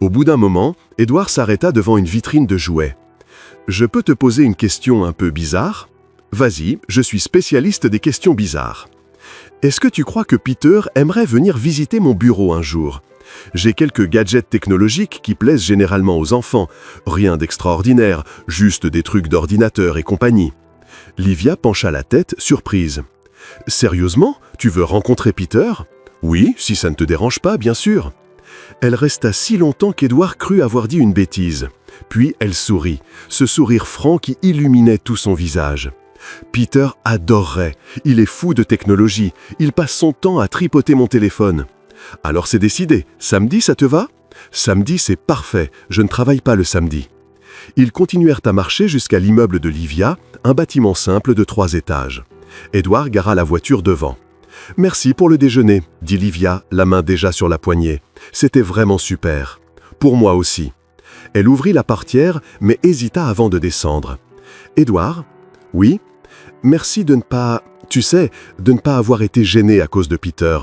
Au bout d'un moment, Édouard s'arrêta devant une vitrine de jouets. « Je peux te poser une question un peu bizarre ? Vas-y, je suis spécialiste des questions bizarres. Est-ce que tu crois que Peter aimerait venir visiter mon bureau un jour ? J'ai quelques gadgets technologiques qui plaisent généralement aux enfants. Rien d'extraordinaire, juste des trucs d'ordinateur et compagnie. » Livia pencha la tête, surprise. « Sérieusement, tu veux rencontrer Peter ? Oui, si ça ne te dérange pas, bien sûr. » Elle resta si longtemps qu'Édouard crut avoir dit une bêtise. Puis elle sourit, ce sourire franc qui illuminait tout son visage. Peter adorerait. Il est fou de technologie. Il passe son temps à tripoter mon téléphone. Alors c'est décidé. Samedi, ça te va ? Samedi, c'est parfait. Je ne travaille pas le samedi. Ils continuèrent à marcher jusqu'à l'immeuble de Livia, un bâtiment simple de 3 étages. Édouard gara la voiture devant. « Merci pour le déjeuner », dit Livia, la main déjà sur la poignée. « C'était vraiment super. Pour moi aussi. » Elle ouvrit la portière, mais hésita avant de descendre. « Édouard ? Oui ? Merci de ne pas... Tu sais, de ne pas avoir été gêné à cause de Peter.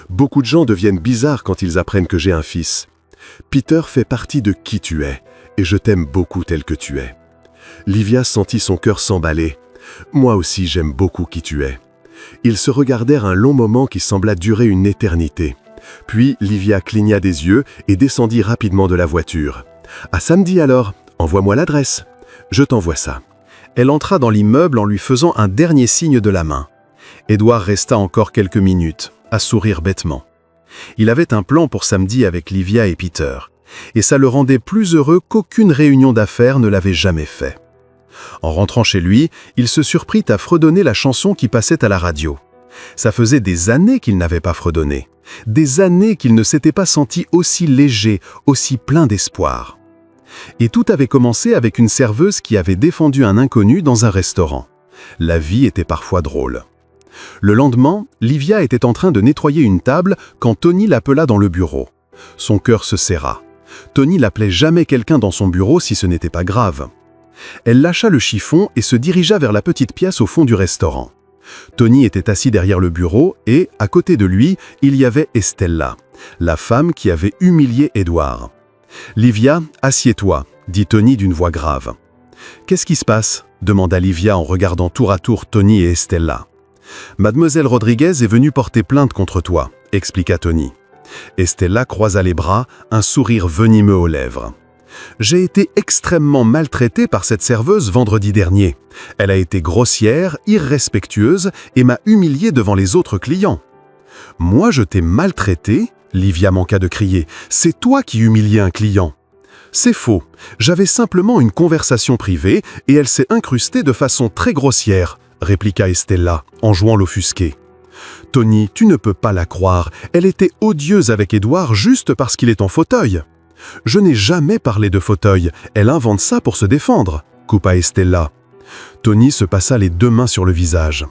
Beaucoup de gens deviennent bizarres quand ils apprennent que j'ai un fils. Peter fait partie de qui tu es, et je t'aime beaucoup tel que tu es. » Livia sentit son cœur s'emballer. « Moi aussi, j'aime beaucoup qui tu es. » Ils se regardèrent un long moment qui sembla durer une éternité. Puis Livia cligna des yeux et descendit rapidement de la voiture. « À samedi alors, envoie-moi l'adresse. Je t'envoie ça. » Elle entra dans l'immeuble en lui faisant un dernier signe de la main. Édouard resta encore quelques minutes, à sourire bêtement. Il avait un plan pour samedi avec Livia et Peter, et ça le rendait plus heureux qu'aucune réunion d'affaires ne l'avait jamais fait. En rentrant chez lui, il se surprit à fredonner la chanson qui passait à la radio. Ça faisait des années qu'il n'avait pas fredonné, des années qu'il ne s'était pas senti aussi léger, aussi plein d'espoir. Et tout avait commencé avec une serveuse qui avait défendu un inconnu dans un restaurant. La vie était parfois drôle. Le lendemain, Livia était en train de nettoyer une table quand Tony l'appela dans le bureau. Son cœur se serra. Tony n'appelait jamais quelqu'un dans son bureau si ce n'était pas grave. Elle lâcha le chiffon et se dirigea vers la petite pièce au fond du restaurant. Tony était assis derrière le bureau et, à côté de lui, il y avait Estella, la femme qui avait humilié Édouard. « Livia, assieds-toi », dit Tony d'une voix grave. « Qu'est-ce qui se passe ?» demanda Livia en regardant tour à tour Tony et Estella. « Mademoiselle Rodriguez est venue porter plainte contre toi », expliqua Tony. Estella croisa les bras, un sourire venimeux aux lèvres. « J'ai été extrêmement maltraitée par cette serveuse vendredi dernier. Elle a été grossière, irrespectueuse et m'a humiliée devant les autres clients. »« Moi, je t'ai maltraité ?» Livia manqua de crier. « C'est toi qui humiliais un client. » »« C'est faux. J'avais simplement une conversation privée et elle s'est incrustée de façon très grossière, » répliqua Estella, en jouant l'offusqué. « Tony, tu ne peux pas la croire. Elle était odieuse avec Édouard juste parce qu'il est en fauteuil. »« Je n'ai jamais parlé de fauteuil. Elle invente ça pour se défendre, » coupa Estella. Tony se passa les 2 mains sur le visage.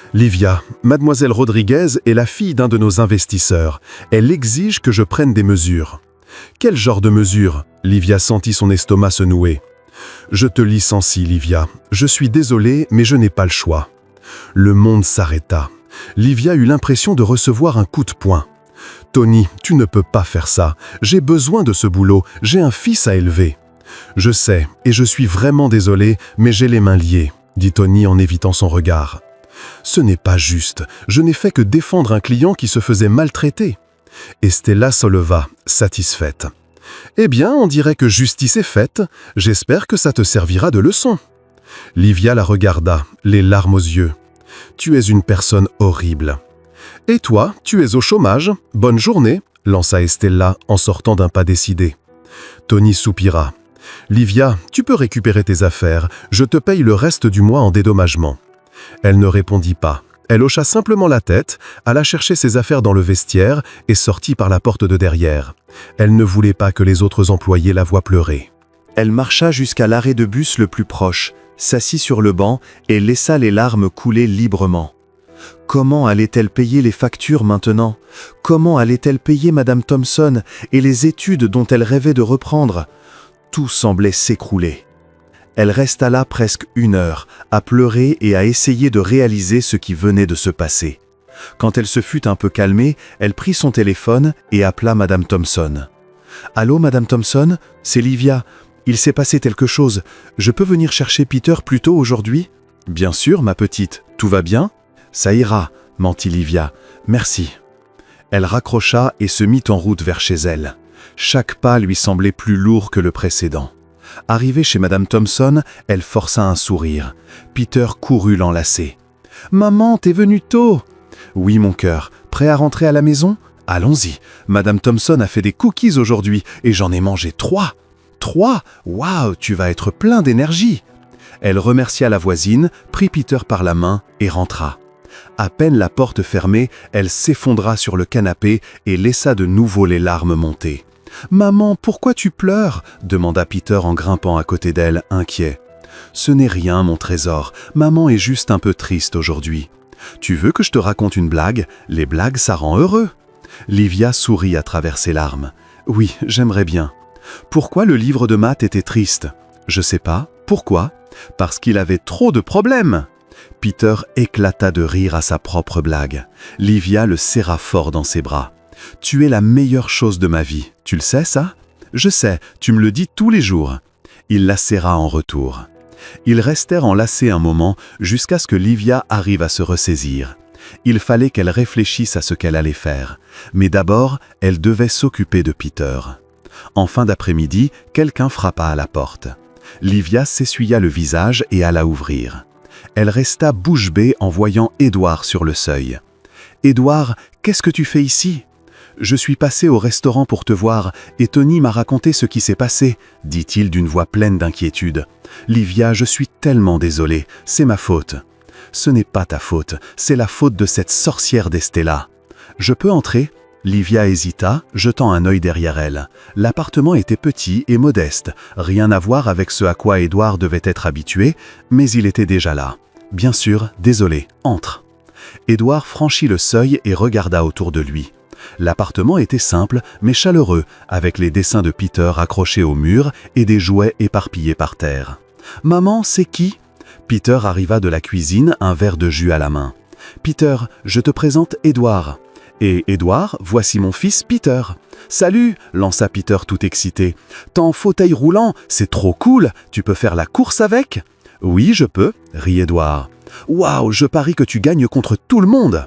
« Livia, mademoiselle Rodriguez est la fille d'un de nos investisseurs. Elle exige que je prenne des mesures. » « Quel genre de mesures ?» Livia sentit son estomac se nouer. « Je te licencie, Livia. Je suis désolé, mais je n'ai pas le choix. » Le monde s'arrêta. Livia eut l'impression de recevoir un coup de poing. « Tony, tu ne peux pas faire ça. J'ai besoin de ce boulot. J'ai un fils à élever. »« Je sais, et je suis vraiment désolé, mais j'ai les mains liées, » dit Tony en évitant son regard. « Ce n'est pas juste. Je n'ai fait que défendre un client qui se faisait maltraiter. » Estella se leva, satisfaite. « Eh bien, on dirait que justice est faite. J'espère que ça te servira de leçon. » Livia la regarda, les larmes aux yeux. « Tu es une personne horrible. »« Et toi, tu es au chômage. Bonne journée, » lança Estella en sortant d'un pas décidé. Tony soupira. « Livia, tu peux récupérer tes affaires. Je te paye le reste du mois en dédommagement. » Elle ne répondit pas. Elle hocha simplement la tête, alla chercher ses affaires dans le vestiaire et sortit par la porte de derrière. Elle ne voulait pas que les autres employés la voient pleurer. Elle marcha jusqu'à l'arrêt de bus le plus proche, s'assit sur le banc et laissa les larmes couler librement. Comment allait-elle payer les factures maintenant? Comment allait-elle payer Madame Thompson et les études dont elle rêvait de reprendre? Tout semblait s'écrouler. Elle resta là presque 1 heure, à pleurer et à essayer de réaliser ce qui venait de se passer. Quand elle se fut un peu calmée, elle prit son téléphone et appela Madame Thompson. Allô, Madame Thompson? C'est Livia. Il s'est passé quelque chose. Je peux venir chercher Peter plus tôt aujourd'hui? Bien sûr, ma petite. Tout va bien? Ça ira, mentit Livia. Merci. Elle raccrocha et se mit en route vers chez elle. Chaque pas lui semblait plus lourd que le précédent. Arrivée chez Madame Thompson, elle força un sourire. Peter courut l'enlacer. « Maman, t'es venue tôt !»« Oui, mon cœur. Prêt à rentrer à la maison ? Allons-y. Madame Thompson a fait des cookies aujourd'hui et j'en ai mangé 3. 3 ? Waouh, tu vas être plein d'énergie !» Elle remercia la voisine, prit Peter par la main et rentra. À peine la porte fermée, elle s'effondra sur le canapé et laissa de nouveau les larmes monter. « Maman, pourquoi tu pleures ?» demanda Peter en grimpant à côté d'elle, inquiet. « Ce n'est rien, mon trésor. Maman est juste un peu triste aujourd'hui. Tu veux que je te raconte une blague? Les blagues, ça rend heureux. » Livia sourit à travers ses larmes. « Oui, j'aimerais bien. » « Pourquoi le livre de maths était triste? »« Je sais pas. Pourquoi? »« Parce qu'il avait trop de problèmes. » Peter éclata de rire à sa propre blague. Livia le serra fort dans ses bras. « Tu es la meilleure chose de ma vie. Tu le sais, ça? »« Je sais, tu me le dis tous les jours. » Il la serra en retour. Ils restèrent enlacés un moment jusqu'à ce que Livia arrive à se ressaisir. Il fallait qu'elle réfléchisse à ce qu'elle allait faire. Mais d'abord, elle devait s'occuper de Peter. En fin d'après-midi, quelqu'un frappa à la porte. Livia s'essuya le visage et alla ouvrir. Elle resta bouche bée en voyant Édouard sur le seuil. « Édouard, qu'est-ce que tu fais ici ?»« Je suis passé au restaurant pour te voir et Tony m'a raconté ce qui s'est passé, » dit-il d'une voix pleine d'inquiétude. « Livia, je suis tellement désolé, c'est ma faute. »« Ce n'est pas ta faute, c'est la faute de cette sorcière d'Estella. »« Je peux entrer ?» Livia hésita, jetant un œil derrière elle. L'appartement était petit et modeste, rien à voir avec ce à quoi Édouard devait être habitué, mais il était déjà là. « Bien sûr, désolé, entre. » Édouard franchit le seuil et regarda autour de lui. L'appartement était simple, mais chaleureux, avec les dessins de Peter accrochés au mur et des jouets éparpillés par terre. « Maman, c'est qui ?» Peter arriva de la cuisine, un verre de jus à la main. « Peter, je te présente Édouard. » « Et Édouard, voici mon fils Peter. »« Salut !» lança Peter tout excité. « T'es en fauteuil roulant, c'est trop cool, tu peux faire la course avec ?»« Oui, je peux, » rit Édouard. « Waouh, je parie que tu gagnes contre tout le monde !»«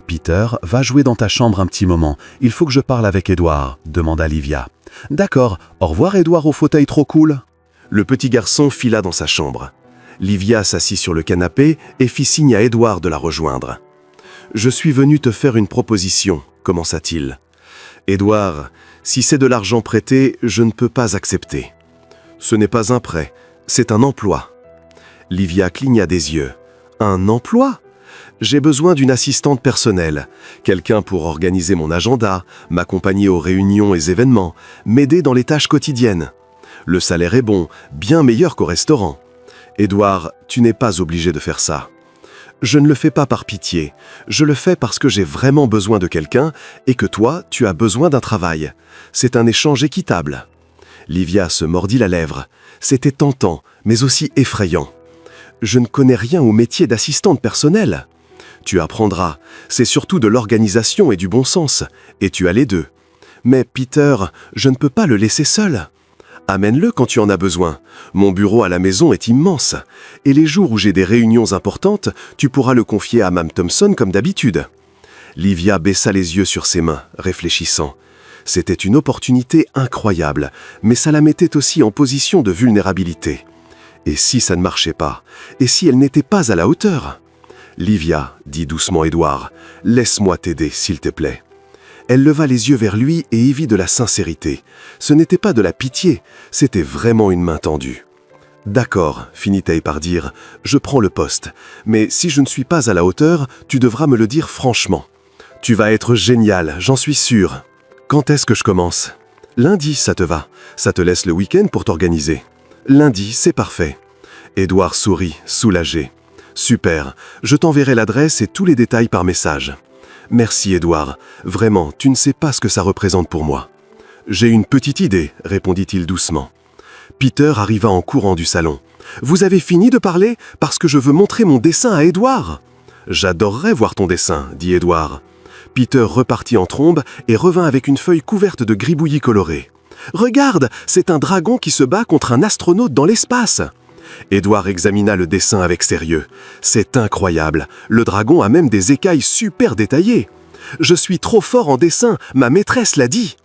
Peter, va jouer dans ta chambre un petit moment, il faut que je parle avec Édouard, » demanda Livia. « D'accord, au revoir Édouard au fauteuil trop cool. » Le petit garçon fila dans sa chambre. Livia s'assit sur le canapé et fit signe à Édouard de la rejoindre. « Je suis venu te faire une proposition, » commença-t-il. « Édouard, si c'est de l'argent prêté, je ne peux pas accepter. Ce n'est pas un prêt, c'est un emploi. » Livia cligna des yeux. « Un emploi ? J'ai besoin d'une assistante personnelle, quelqu'un pour organiser mon agenda, m'accompagner aux réunions et événements, m'aider dans les tâches quotidiennes. Le salaire est bon, bien meilleur qu'au restaurant. Édouard, tu n'es pas obligé de faire ça. Je ne le fais pas par pitié, je le fais parce que j'ai vraiment besoin de quelqu'un et que toi, tu as besoin d'un travail. C'est un échange équitable. » Livia se mordit la lèvre. C'était tentant, mais aussi effrayant. « Je ne connais rien au métier d'assistante personnelle. » « Tu apprendras, c'est surtout de l'organisation et du bon sens, et tu as les deux. Mais Peter, je ne peux pas le laisser seul. Amène-le quand tu en as besoin. Mon bureau à la maison est immense. Et les jours où j'ai des réunions importantes, tu pourras le confier à Mme Thompson comme d'habitude. » Livia baissa les yeux sur ses mains, réfléchissant. C'était une opportunité incroyable, mais ça la mettait aussi en position de vulnérabilité. Et si ça ne marchait pas? Et si elle n'était pas à la hauteur? « Livia, » dit doucement Édouard, « laisse-moi t'aider, s'il te plaît. » Elle leva les yeux vers lui et y vit de la sincérité. Ce n'était pas de la pitié, c'était vraiment une main tendue. « D'accord, » finit-elle par dire, « je prends le poste. Mais si je ne suis pas à la hauteur, tu devras me le dire franchement. Tu vas être génial, j'en suis sûr. Quand est-ce que je commence? Lundi, ça te va. Ça te laisse le week-end pour t'organiser. Lundi, c'est parfait. » Édouard sourit, soulagé. « Super, je t'enverrai l'adresse et tous les détails par message. » « Merci, Édouard. Vraiment, tu ne sais pas ce que ça représente pour moi. »« J'ai une petite idée, » répondit-il doucement. Peter arriva en courant du salon. « Vous avez fini de parler parce que je veux montrer mon dessin à Édouard. »« J'adorerais voir ton dessin, » dit Édouard. Peter repartit en trombe et revint avec une feuille couverte de gribouillis colorés. « Regarde, c'est un dragon qui se bat contre un astronaute dans l'espace !» Édouard examina le dessin avec sérieux. « C'est incroyable, le dragon a même des écailles super détaillées. Je suis trop fort en dessin, ma maîtresse l'a dit. »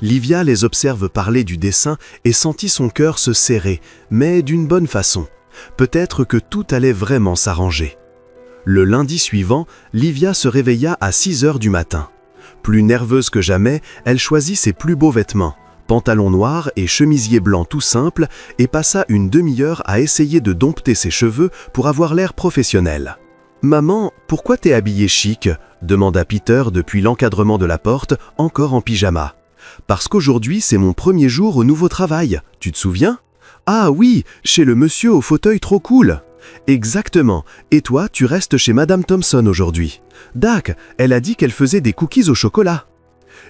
Livia les observe parler du dessin et sentit son cœur se serrer, mais d'une bonne façon. Peut-être que tout allait vraiment s'arranger. Le lundi suivant, Livia se réveilla à 6 heures du matin. Plus nerveuse que jamais, elle choisit ses plus beaux vêtements, pantalon noir et chemisier blanc tout simple, et passa une demi-heure à essayer de dompter ses cheveux pour avoir l'air professionnel. « Maman, pourquoi t'es habillée chic ?» demanda Peter depuis l'encadrement de la porte, encore en pyjama. « Parce qu'aujourd'hui c'est mon premier jour au nouveau travail, tu te souviens ? Ah oui, chez le monsieur au fauteuil trop cool. Exactement, et toi tu restes chez Madame Thompson aujourd'hui. Dac, elle a dit qu'elle faisait des cookies au chocolat. »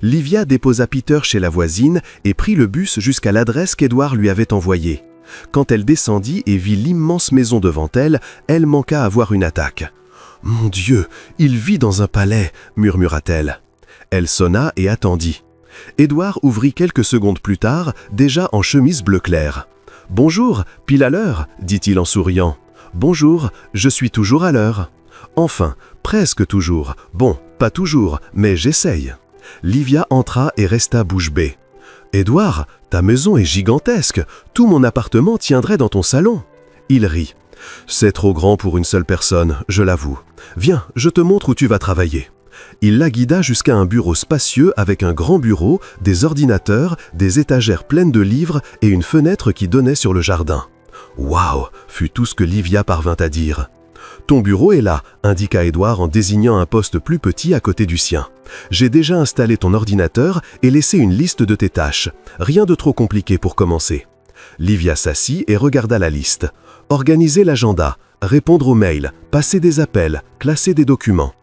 Livia déposa Peter chez la voisine et prit le bus jusqu'à l'adresse qu'Édouard lui avait envoyée. Quand elle descendit et vit l'immense maison devant elle, elle manqua avoir une attaque. « Mon Dieu, il vit dans un palais » murmura-t-elle. Elle sonna et attendit. Édouard ouvrit quelques secondes plus tard, déjà en chemise bleu clair. « Bonjour, pile à l'heure » dit-il en souriant. « Bonjour, je suis toujours à l'heure. »« Enfin, presque toujours. Bon, pas toujours, mais j'essaye. » Livia entra et resta bouche bée. « Édouard, ta maison est gigantesque. Tout mon appartement tiendrait dans ton salon. » Il rit. « C'est trop grand pour une seule personne, je l'avoue. Viens, je te montre où tu vas travailler. » Il la guida jusqu'à un bureau spacieux avec un grand bureau, des ordinateurs, des étagères pleines de livres et une fenêtre qui donnait sur le jardin. « Waouh !» fut tout ce que Livia parvint à dire. « Ton bureau est là » indiqua Édouard en désignant un poste plus petit à côté du sien. « J'ai déjà installé ton ordinateur et laissé une liste de tes tâches. Rien de trop compliqué pour commencer. » Livia s'assit et regarda la liste. « Organiser l'agenda, répondre aux mails, passer des appels, classer des documents. »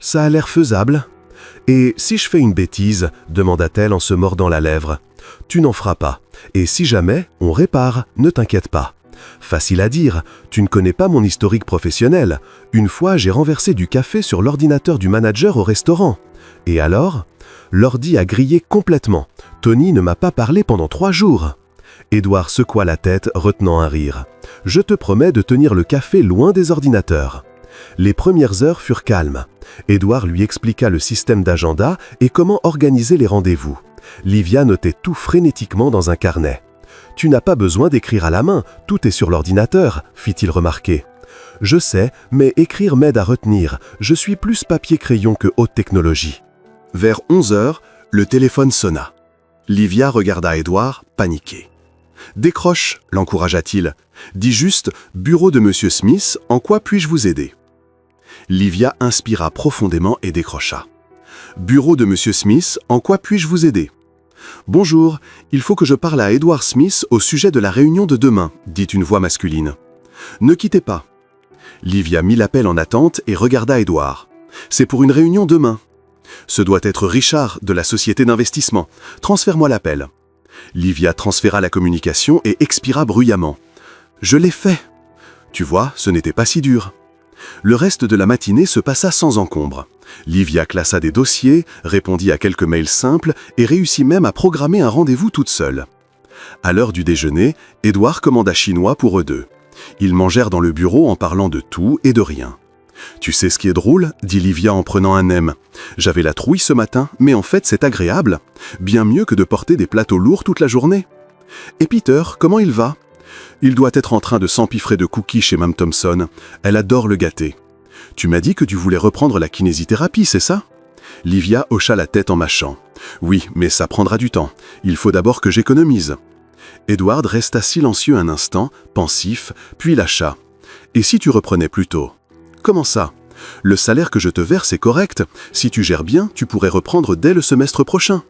Ça a l'air faisable. « Et si je fais une bêtise ?» demanda-t-elle en se mordant la lèvre. « Tu n'en feras pas. Et si jamais, on répare, ne t'inquiète pas. » Facile à dire, tu ne connais pas mon historique professionnel. Une fois, j'ai renversé du café sur l'ordinateur du manager au restaurant. Et alors ? L'ordi a grillé complètement. Tony ne m'a pas parlé pendant 3 jours. Édouard secoua la tête, retenant un rire. « Je te promets de tenir le café loin des ordinateurs. » Les premières heures furent calmes. Édouard lui expliqua le système d'agenda et comment organiser les rendez-vous. Livia notait tout frénétiquement dans un carnet. « Tu n'as pas besoin d'écrire à la main, tout est sur l'ordinateur, » fit-il remarquer. « Je sais, mais écrire m'aide à retenir. Je suis plus papier-crayon que haute technologie. » Vers 11 heures, le téléphone sonna. Livia regarda Édouard, paniqué. « Décroche, l'encouragea-t-il. Dis juste « Bureau de Monsieur Smith, en quoi puis-je vous aider ?» Livia inspira profondément et décrocha. « Bureau de Monsieur Smith, en quoi puis-je vous aider ?» « Bonjour, il faut que je parle à Edward Smith au sujet de la réunion de demain, » dit une voix masculine. « Ne quittez pas. » Livia mit l'appel en attente et regarda Edward. « C'est pour une réunion demain. »« Ce doit être Richard, de la société d'investissement. Transfère-moi l'appel. » Livia transféra la communication et expira bruyamment. « Je l'ai fait. » Tu vois, ce n'était pas si dur. Le reste de la matinée se passa sans encombre. Livia classa des dossiers, répondit à quelques mails simples et réussit même à programmer un rendez-vous toute seule. À l'heure du déjeuner, Édouard commanda chinois pour eux deux. Ils mangèrent dans le bureau en parlant de tout et de rien. « Tu sais ce qui est drôle ?» dit Livia en prenant un nem. « J'avais la trouille ce matin, mais en fait c'est agréable. Bien mieux que de porter des plateaux lourds toute la journée. Et Peter, comment il va ? Il doit être en train de s'empiffrer de cookies chez Mme Thompson. Elle adore le gâter. Tu m'as dit que tu voulais reprendre la kinésithérapie, c'est ça ?» Livia hocha la tête en mâchant. « Oui, mais ça prendra du temps. Il faut d'abord que j'économise. » Edward resta silencieux un instant, pensif, puis lâcha. « Et si tu reprenais plus tôt ?»« Comment ça ? Le salaire que je te verse est correct. Si tu gères bien, tu pourrais reprendre dès le semestre prochain. »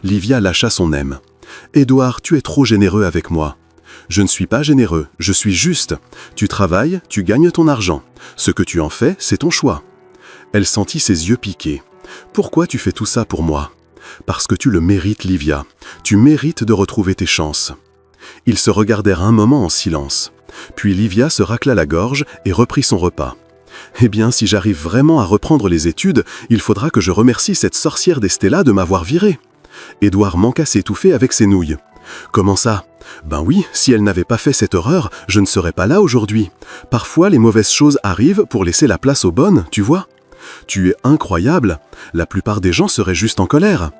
Livia lâcha son aime. « Edward, tu es trop généreux avec moi. » « Je ne suis pas généreux, je suis juste. Tu travailles, tu gagnes ton argent. Ce que tu en fais, c'est ton choix. » Elle sentit ses yeux piquer. « Pourquoi tu fais tout ça pour moi ? » « Parce que tu le mérites, Livia. Tu mérites de retrouver tes chances. » Ils se regardèrent un moment en silence. Puis Livia se racla la gorge et reprit son repas. « Eh bien, si j'arrive vraiment à reprendre les études, il faudra que je remercie cette sorcière d'Estella de m'avoir viré. Édouard manqua s'étouffer avec ses nouilles. Comment ça? Ben oui, si elle n'avait pas fait cette horreur, je ne serais pas là aujourd'hui. Parfois, les mauvaises choses arrivent pour laisser la place aux bonnes, tu vois? Tu es incroyable. La plupart des gens seraient juste en colère.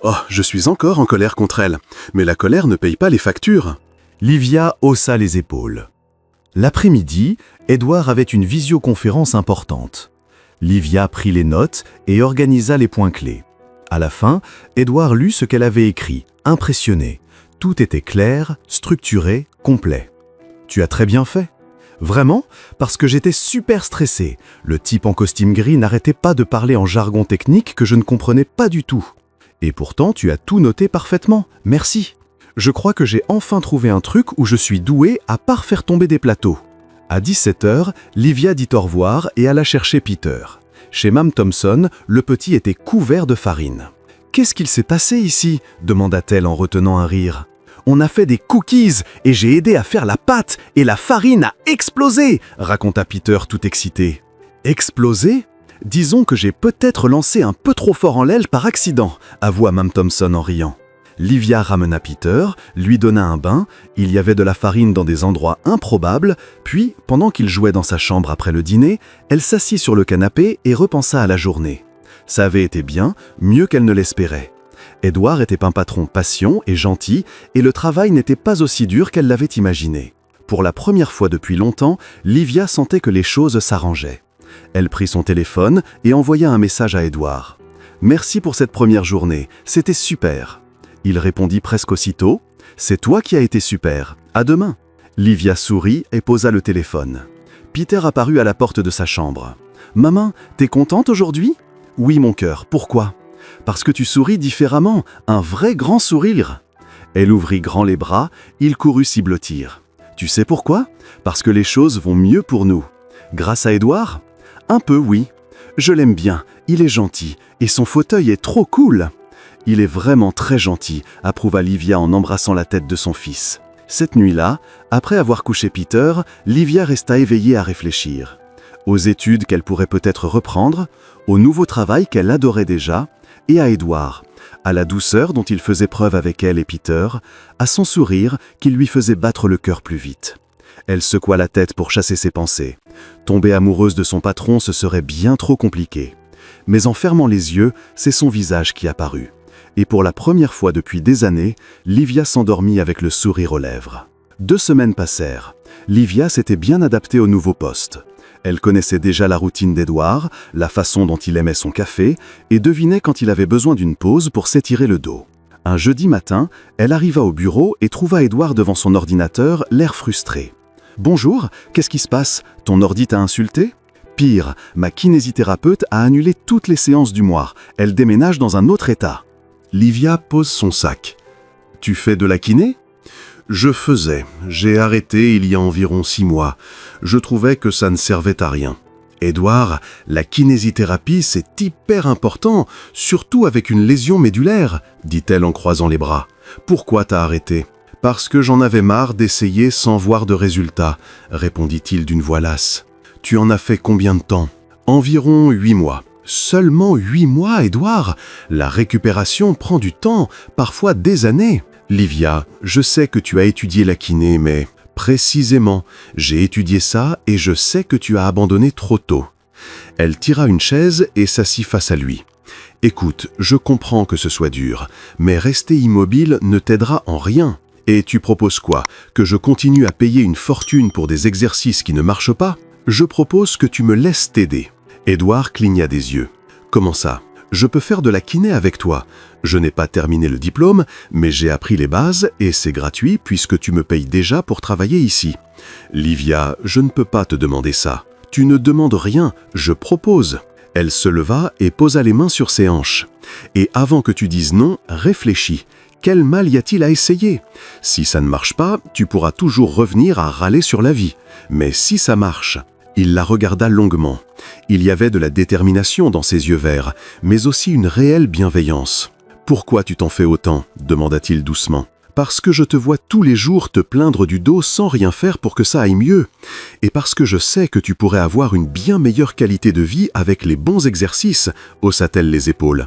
Oh, je suis encore en colère contre elle. Mais la colère ne paye pas les factures.
Livia haussa les épaules. L'après-midi, Édouard avait une visioconférence importante. Livia prit les notes et organisa les points clés. À la fin, Édouard lut ce qu'elle avait écrit, impressionné. Tout était clair, structuré, complet. « Tu as très bien fait. » Vraiment, parce que j'étais super stressé. Le type en costume gris n'arrêtait pas de parler en jargon technique que je ne comprenais pas du tout. Et pourtant, tu as tout noté parfaitement. Merci. Je crois que j'ai enfin trouvé un truc où je suis doué à part faire tomber des plateaux. À 17h, Livia dit au revoir et alla chercher Peter. Chez Mme Thompson, le petit était couvert de farine. « Qu'est-ce qu'il s'est passé ici ?» demanda-t-elle en retenant un rire. « On a fait des cookies et j'ai aidé à faire la pâte et la farine a explosé !» raconta Peter tout excité. « Explosé ? Disons que j'ai peut-être lancé un peu trop fort en l'aile par accident », avoua Mme Thompson en riant. Livia ramena Peter, lui donna un bain, il y avait de la farine dans des endroits improbables, puis, pendant qu'il jouait dans sa chambre après le dîner, elle s'assit sur le canapé et repensa à la journée. Ça avait été bien, mieux qu'elle ne l'espérait. Édouard était un patron patient et gentil, et le travail n'était pas aussi dur qu'elle l'avait imaginé. Pour la première fois depuis longtemps, Livia sentait que les choses s'arrangeaient. Elle prit son téléphone et envoya un message à Édouard. « Merci pour cette première journée, c'était super !» Il répondit presque aussitôt « C'est toi qui as été super, à demain !» Livia sourit et posa le téléphone. Peter apparut à la porte de sa chambre. « Maman, t'es contente aujourd'hui ?»« Oui, mon cœur, pourquoi ?»« Parce que tu souris différemment, un vrai grand sourire !» Elle ouvrit grand les bras, il courut s'y blottir. « Tu sais pourquoi ? Parce que les choses vont mieux pour nous. »« Grâce à Édouard ?»« Un peu, oui. Je l'aime bien, il est gentil, et son fauteuil est trop cool !» « Il est vraiment très gentil », approuva Livia en embrassant la tête de son fils. Cette nuit-là, après avoir couché Peter, Livia resta éveillée à réfléchir. Aux études qu'elle pourrait peut-être reprendre, au nouveau travail qu'elle adorait déjà, et à Édouard, à la douceur dont il faisait preuve avec elle et Peter, à son sourire qui lui faisait battre le cœur plus vite. Elle secoua la tête pour chasser ses pensées. Tomber amoureuse de son patron, ce serait bien trop compliqué. Mais en fermant les yeux, c'est son visage qui apparut. Et pour la première fois depuis des années, Livia s'endormit avec le sourire aux lèvres. 2 semaines passèrent. Livia s'était bien adaptée au nouveau poste. Elle connaissait déjà la routine d'Édouard, la façon dont il aimait son café, et devinait quand il avait besoin d'une pause pour s'étirer le dos. Un jeudi matin, elle arriva au bureau et trouva Édouard devant son ordinateur, l'air frustré. « Bonjour, qu'est-ce qui se passe? Ton ordi t'a insulté ?» Pire, ma kinésithérapeute a annulé toutes les séances du mois. Elle déménage dans un autre état.
Livia pose son sac. « Tu fais de la kiné ?» Je faisais. J'ai arrêté il y a environ 6 mois. Je trouvais que ça ne servait à rien. Édouard, la kinésithérapie, c'est hyper important, surtout avec une lésion médulaire, dit-elle en croisant les bras. Pourquoi t'as arrêté ? Parce que j'en avais marre d'essayer sans voir de résultat, répondit-il d'une voix lasse. Tu en as fait combien de temps ? Environ 8 mois. Seulement 8 mois, Édouard ? La récupération prend du temps, parfois des années. Livia, je sais que tu as étudié la kiné, mais précisément, j'ai étudié ça et je sais que tu as abandonné trop tôt. Elle tira une chaise et s'assit face à lui. Écoute, je comprends que ce soit dur, mais rester immobile ne t'aidera en rien. Et tu proposes quoi ? Que je continue à payer une fortune pour des exercices qui ne marchent pas ? Je propose que tu me laisses t'aider. Édouard cligna des yeux. Comment ça ? Je peux faire de la kiné avec toi. Je n'ai pas terminé le diplôme, mais j'ai appris les bases et c'est gratuit puisque tu me payes déjà pour travailler ici. Livia, je ne peux pas te demander ça. Tu ne demandes rien, je propose. Elle se leva et posa les mains sur ses hanches. Et avant que tu dises non, réfléchis. Quel mal y a-t-il à essayer ? Si ça ne marche pas, tu pourras toujours revenir à râler sur la vie. Mais si ça marche... Il la regarda longuement. Il y avait de la détermination dans ses yeux verts, mais aussi une réelle bienveillance. « Pourquoi tu t'en fais autant ?» demanda-t-il doucement. Parce que je te vois tous les jours te plaindre du dos sans rien faire pour que ça aille mieux. Et parce que je sais que tu pourrais avoir une bien meilleure qualité de vie avec les bons exercices, haussa-t-elle les épaules.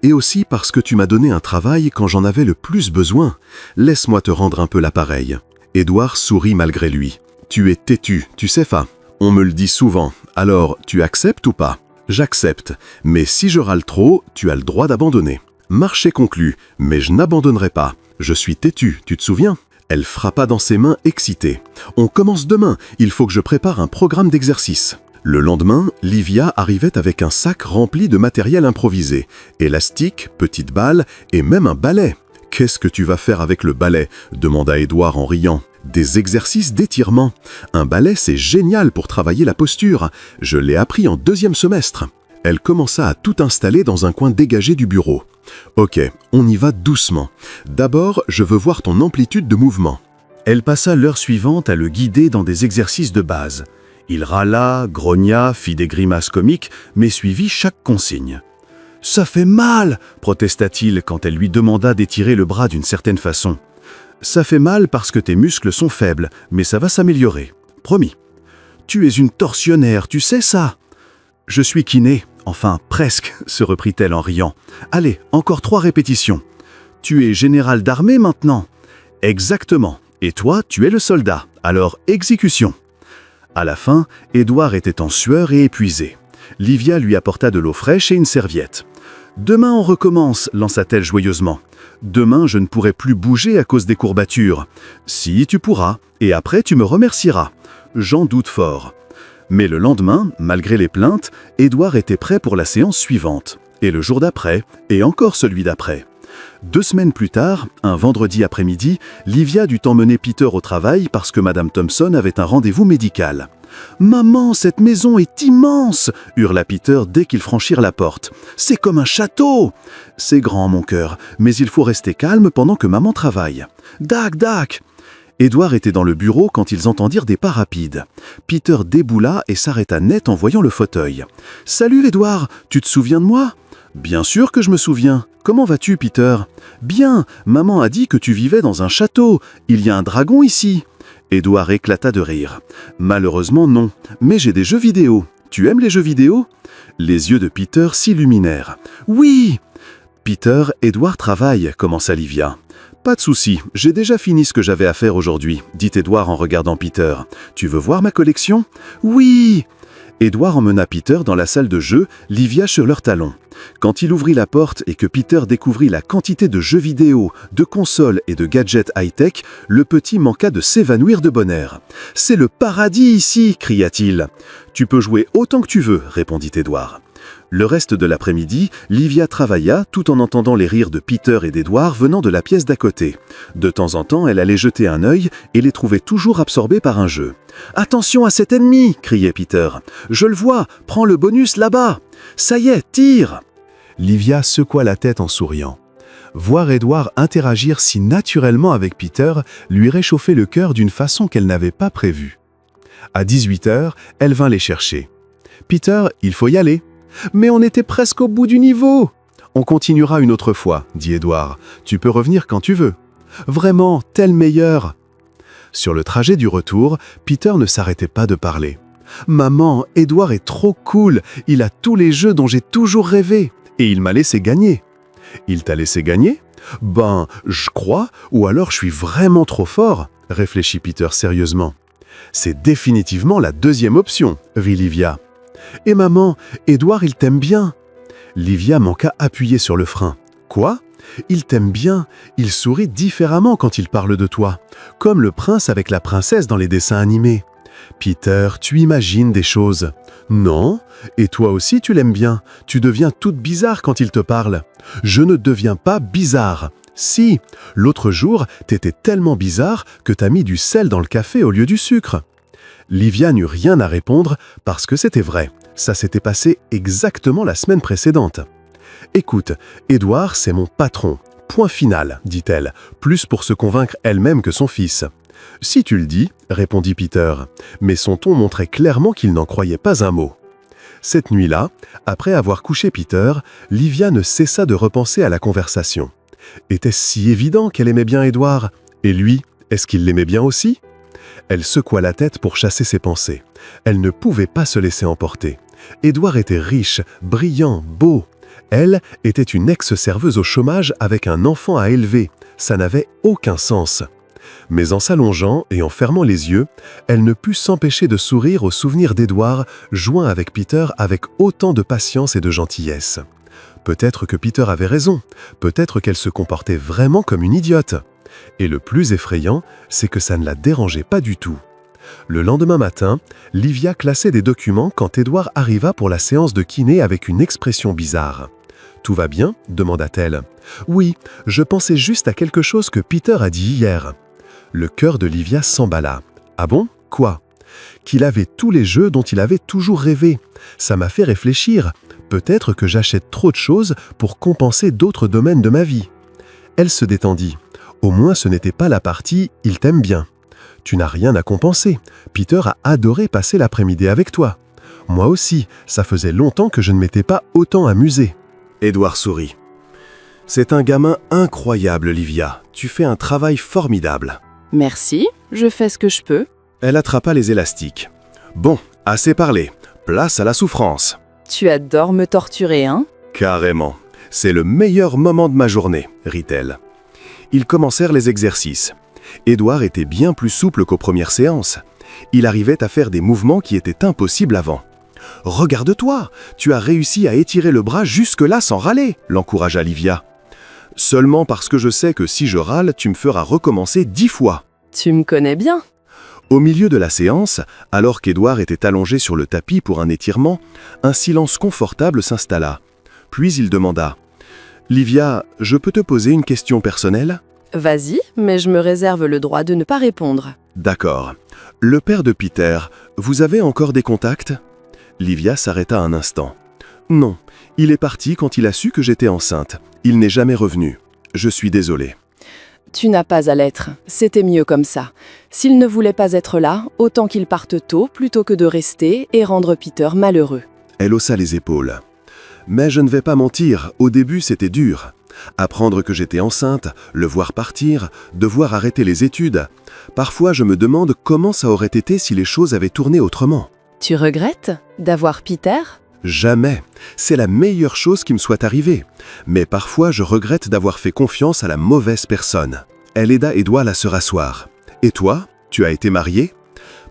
Et aussi parce que tu m'as donné un travail quand j'en avais le plus besoin. Laisse-moi te rendre un peu l'appareil. Édouard sourit malgré lui. Tu es têtu, tu sais, Fa. On me le dit souvent. Alors, tu acceptes ou pas? J'accepte. Mais si je râle trop, tu as le droit d'abandonner. Marché conclu, mais je n'abandonnerai pas. Je suis têtu, tu te souviens? Elle frappa dans ses mains excitée. On commence demain, il faut que je prépare un programme d'exercice. Le lendemain, Livia arrivait avec un sac rempli de matériel improvisé. Élastique, petites balles et même un balai. Qu'est-ce que tu vas faire avec le balai? Demanda Édouard en riant. Des exercices d'étirement. Un balai, c'est génial pour travailler la posture. Je l'ai appris en 2e semestre. Elle commença à tout installer dans un coin dégagé du bureau. Ok, on y va doucement. D'abord, je veux voir ton amplitude de mouvement. Elle passa l'heure suivante à le guider dans des exercices de base. Il râla, grogna, fit des grimaces comiques, mais suivit chaque consigne. « Ça fait mal !» protesta-t-il quand elle lui demanda d'étirer le bras d'une certaine façon. « Ça fait mal parce que tes muscles sont faibles, mais ça va s'améliorer. Promis. Tu es une tortionnaire, tu sais ça ?»« Je suis kiné. Enfin, presque, se reprit-elle en riant. Allez, encore 3 répétitions. Tu es général d'armée maintenant? Exactement. Et toi, tu es le soldat. Alors, exécution. À la fin, Édouard était en sueur et épuisé. Livia lui apporta de l'eau fraîche et une serviette. Demain, on recommence, lança-t-elle joyeusement. Demain, je ne pourrai plus bouger à cause des courbatures. Si, tu pourras, et après, tu me remercieras. J'en doute fort. Mais le lendemain, malgré les plaintes, Édouard était prêt pour la séance suivante, et le jour d'après, et encore celui d'après. 2 semaines plus tard, un vendredi après-midi, Livia dut emmener Peter au travail parce que Madame Thompson avait un rendez-vous médical. « Maman, cette maison est immense !» hurla Peter dès qu'ils franchirent la porte. « C'est comme un château !»« C'est grand, mon cœur, mais il faut rester calme pendant que maman travaille. »« Dac, dac !» Édouard était dans le bureau quand ils entendirent des pas rapides. Peter déboula et s'arrêta net en voyant le fauteuil. « Salut, Édouard, tu te souviens de moi ?»« Bien sûr que je me souviens. Comment vas-tu, Peter ?»« Bien, maman a dit que tu vivais dans un château. Il y a un dragon ici. » Édouard éclata de rire. « Malheureusement, non. Mais j'ai des jeux vidéo. Tu aimes les jeux vidéo ?» Les yeux de Peter s'illuminèrent. « Oui !»« Peter, Édouard travaille, » commença Livia. « Pas de souci, j'ai déjà fini ce que j'avais à faire aujourd'hui, » dit Édouard en regardant Peter. « Tu veux voir ma collection ?»« Oui !» Édouard emmena Peter dans la salle de jeu, Livia sur leurs talons. Quand il ouvrit la porte et que Peter découvrit la quantité de jeux vidéo, de consoles et de gadgets high-tech, le petit manqua de s'évanouir de bonheur. « C'est le paradis ici !» cria-t-il. « Tu peux jouer autant que tu veux » répondit Édouard. Le reste de l'après-midi, Livia travailla tout en entendant les rires de Peter et d'Édouard venant de la pièce d'à côté. De temps en temps, elle allait jeter un œil et les trouvait toujours absorbés par un jeu. « Attention à cet ennemi !» criait Peter. « Je le vois, prends le bonus là-bas !»« Ça y est, tire !» Livia secoua la tête en souriant. Voir Édouard interagir si naturellement avec Peter lui réchauffait le cœur d'une façon qu'elle n'avait pas prévue. À 18h, elle vint les chercher. « Peter, il faut y aller. » « Mais on était presque au bout du niveau !»« On continuera une autre fois, » dit Édouard. « Tu peux revenir quand tu veux. »« Vraiment, tel meilleur !» Sur le trajet du retour, Peter ne s'arrêtait pas de parler. « Maman, Édouard est trop cool. Il a tous les jeux dont j'ai toujours rêvé. Et il m'a laissé gagner. »« Il t'a laissé gagner ? Ben, je crois, ou alors je suis vraiment trop fort, » réfléchit Peter sérieusement. « C'est définitivement la 2e option, » rit Livia. « Et maman, Édouard, il t'aime bien ?» Livia manqua appuyer sur le frein. « Quoi ? Il t'aime bien. Il sourit différemment quand il parle de toi, comme le prince avec la princesse dans les dessins animés. » Peter, tu imagines des choses. « Non, et toi aussi tu l'aimes bien. Tu deviens toute bizarre quand il te parle. »« Je ne deviens pas bizarre. » « Si, l'autre jour, t'étais tellement bizarre que t'as mis du sel dans le café au lieu du sucre. » Livia n'eut rien à répondre parce que c'était vrai. Ça s'était passé exactement la semaine précédente. « Écoute, Édouard, c'est mon patron. Point final, dit-elle, plus pour se convaincre elle-même que son fils. « Si tu le dis, répondit Peter, mais son ton montrait clairement qu'il n'en croyait pas un mot. Cette nuit-là, après avoir couché Peter, Livia ne cessa de repenser à la conversation. Était-ce si évident qu'elle aimait bien Édouard? Et lui, est-ce qu'il l'aimait bien aussi? Elle secoua la tête pour chasser ses pensées. Elle ne pouvait pas se laisser emporter. Édouard était riche, brillant, beau. Elle était une ex-serveuse au chômage avec un enfant à élever. Ça n'avait aucun sens. Mais en s'allongeant et en fermant les yeux, elle ne put s'empêcher de sourire au souvenir d'Édouard, joint avec Peter avec autant de patience et de gentillesse. Peut-être que Peter avait raison, peut-être qu'elle se comportait vraiment comme une idiote. Et le plus effrayant, c'est que ça ne la dérangeait pas du tout. Le lendemain matin, Livia classait des documents quand Édouard arriva pour la séance de kiné avec une expression bizarre. « Tout va bien ?» demanda-t-elle. « Oui, je pensais juste à quelque chose que Peter a dit hier. » Le cœur de Livia s'emballa. « Ah bon? Quoi ?» Qu'il avait tous les jeux dont il avait toujours rêvé. Ça m'a fait réfléchir. Peut-être que j'achète trop de choses pour compenser d'autres domaines de ma vie. Elle se détendit. Au moins ce n'était pas la partie « il t'aime bien ». Tu n'as rien à compenser. Peter a adoré passer l'après-midi avec toi. Moi aussi, ça faisait longtemps que je ne m'étais pas autant amusé. Édouard sourit. C'est un gamin incroyable, Livia. Tu fais un travail formidable.
Merci, je fais ce que je peux.
Elle attrapa les élastiques. Bon, assez parlé. Place à la souffrance.
Tu adores me torturer, hein?
Carrément. C'est le meilleur moment de ma journée, rit-elle. Ils commencèrent les exercices. Édouard était bien plus souple qu'aux premières séances. Il arrivait à faire des mouvements qui étaient impossibles avant. « Regarde-toi, tu as réussi à étirer le bras jusque-là sans râler », l'encouragea Livia. « Seulement parce que je sais que si je râle, tu me feras recommencer 10 fois. »
Tu me connais bien.
Au milieu de la séance, alors qu'Édouard était allongé sur le tapis pour un étirement, un silence confortable s'installa. Puis il demanda « Livia, je peux te poser une question personnelle ?»
Vas-y, mais je me réserve le droit de ne pas répondre.
D'accord. Le père de Peter, vous avez encore des contacts? Livia s'arrêta un instant. Non, il est parti quand il a su que j'étais enceinte. Il n'est jamais revenu. Je suis désolé.
Tu n'as pas à l'être, c'était mieux comme ça. S'il ne voulait pas être là, autant qu'il parte tôt plutôt que de rester et rendre Peter malheureux.
Elle haussa les épaules. Mais je ne vais pas mentir, au début c'était dur. Apprendre que j'étais enceinte, le voir partir, devoir arrêter les études. Parfois je me demande comment ça aurait été si les choses avaient tourné autrement.
Tu regrettes d'avoir Peter?
Jamais. C'est la meilleure chose qui me soit arrivée. Mais parfois je regrette d'avoir fait confiance à la mauvaise personne. Elle aida Édouard à se rasseoir. Et toi, tu as été marié?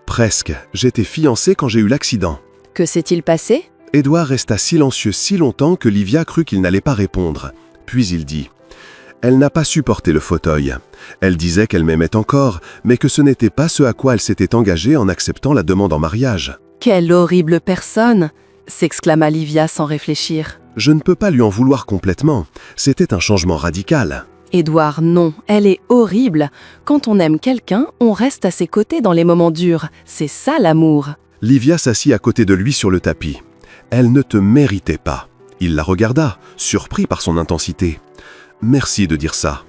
Presque. J'étais fiancé quand j'ai eu l'accident.
Que s'est-il passé?
Édouard resta silencieux si longtemps que Livia crut qu'il n'allait pas répondre. Puis il dit « Elle n'a pas supporté le fauteuil. Elle disait qu'elle m'aimait encore, mais que ce n'était pas ce à quoi elle s'était engagée en acceptant la demande en mariage. »
Quelle horrible personne! S'exclama Livia sans réfléchir.
Je ne peux pas lui en vouloir complètement. C'était un changement radical.
Édouard, non, elle est horrible. Quand on aime quelqu'un, on reste à ses côtés dans les moments durs. C'est ça l'amour.
Livia s'assit à côté de lui sur le tapis. Elle ne te méritait pas. Il la regarda, surpris par son intensité. « Merci de dire ça. »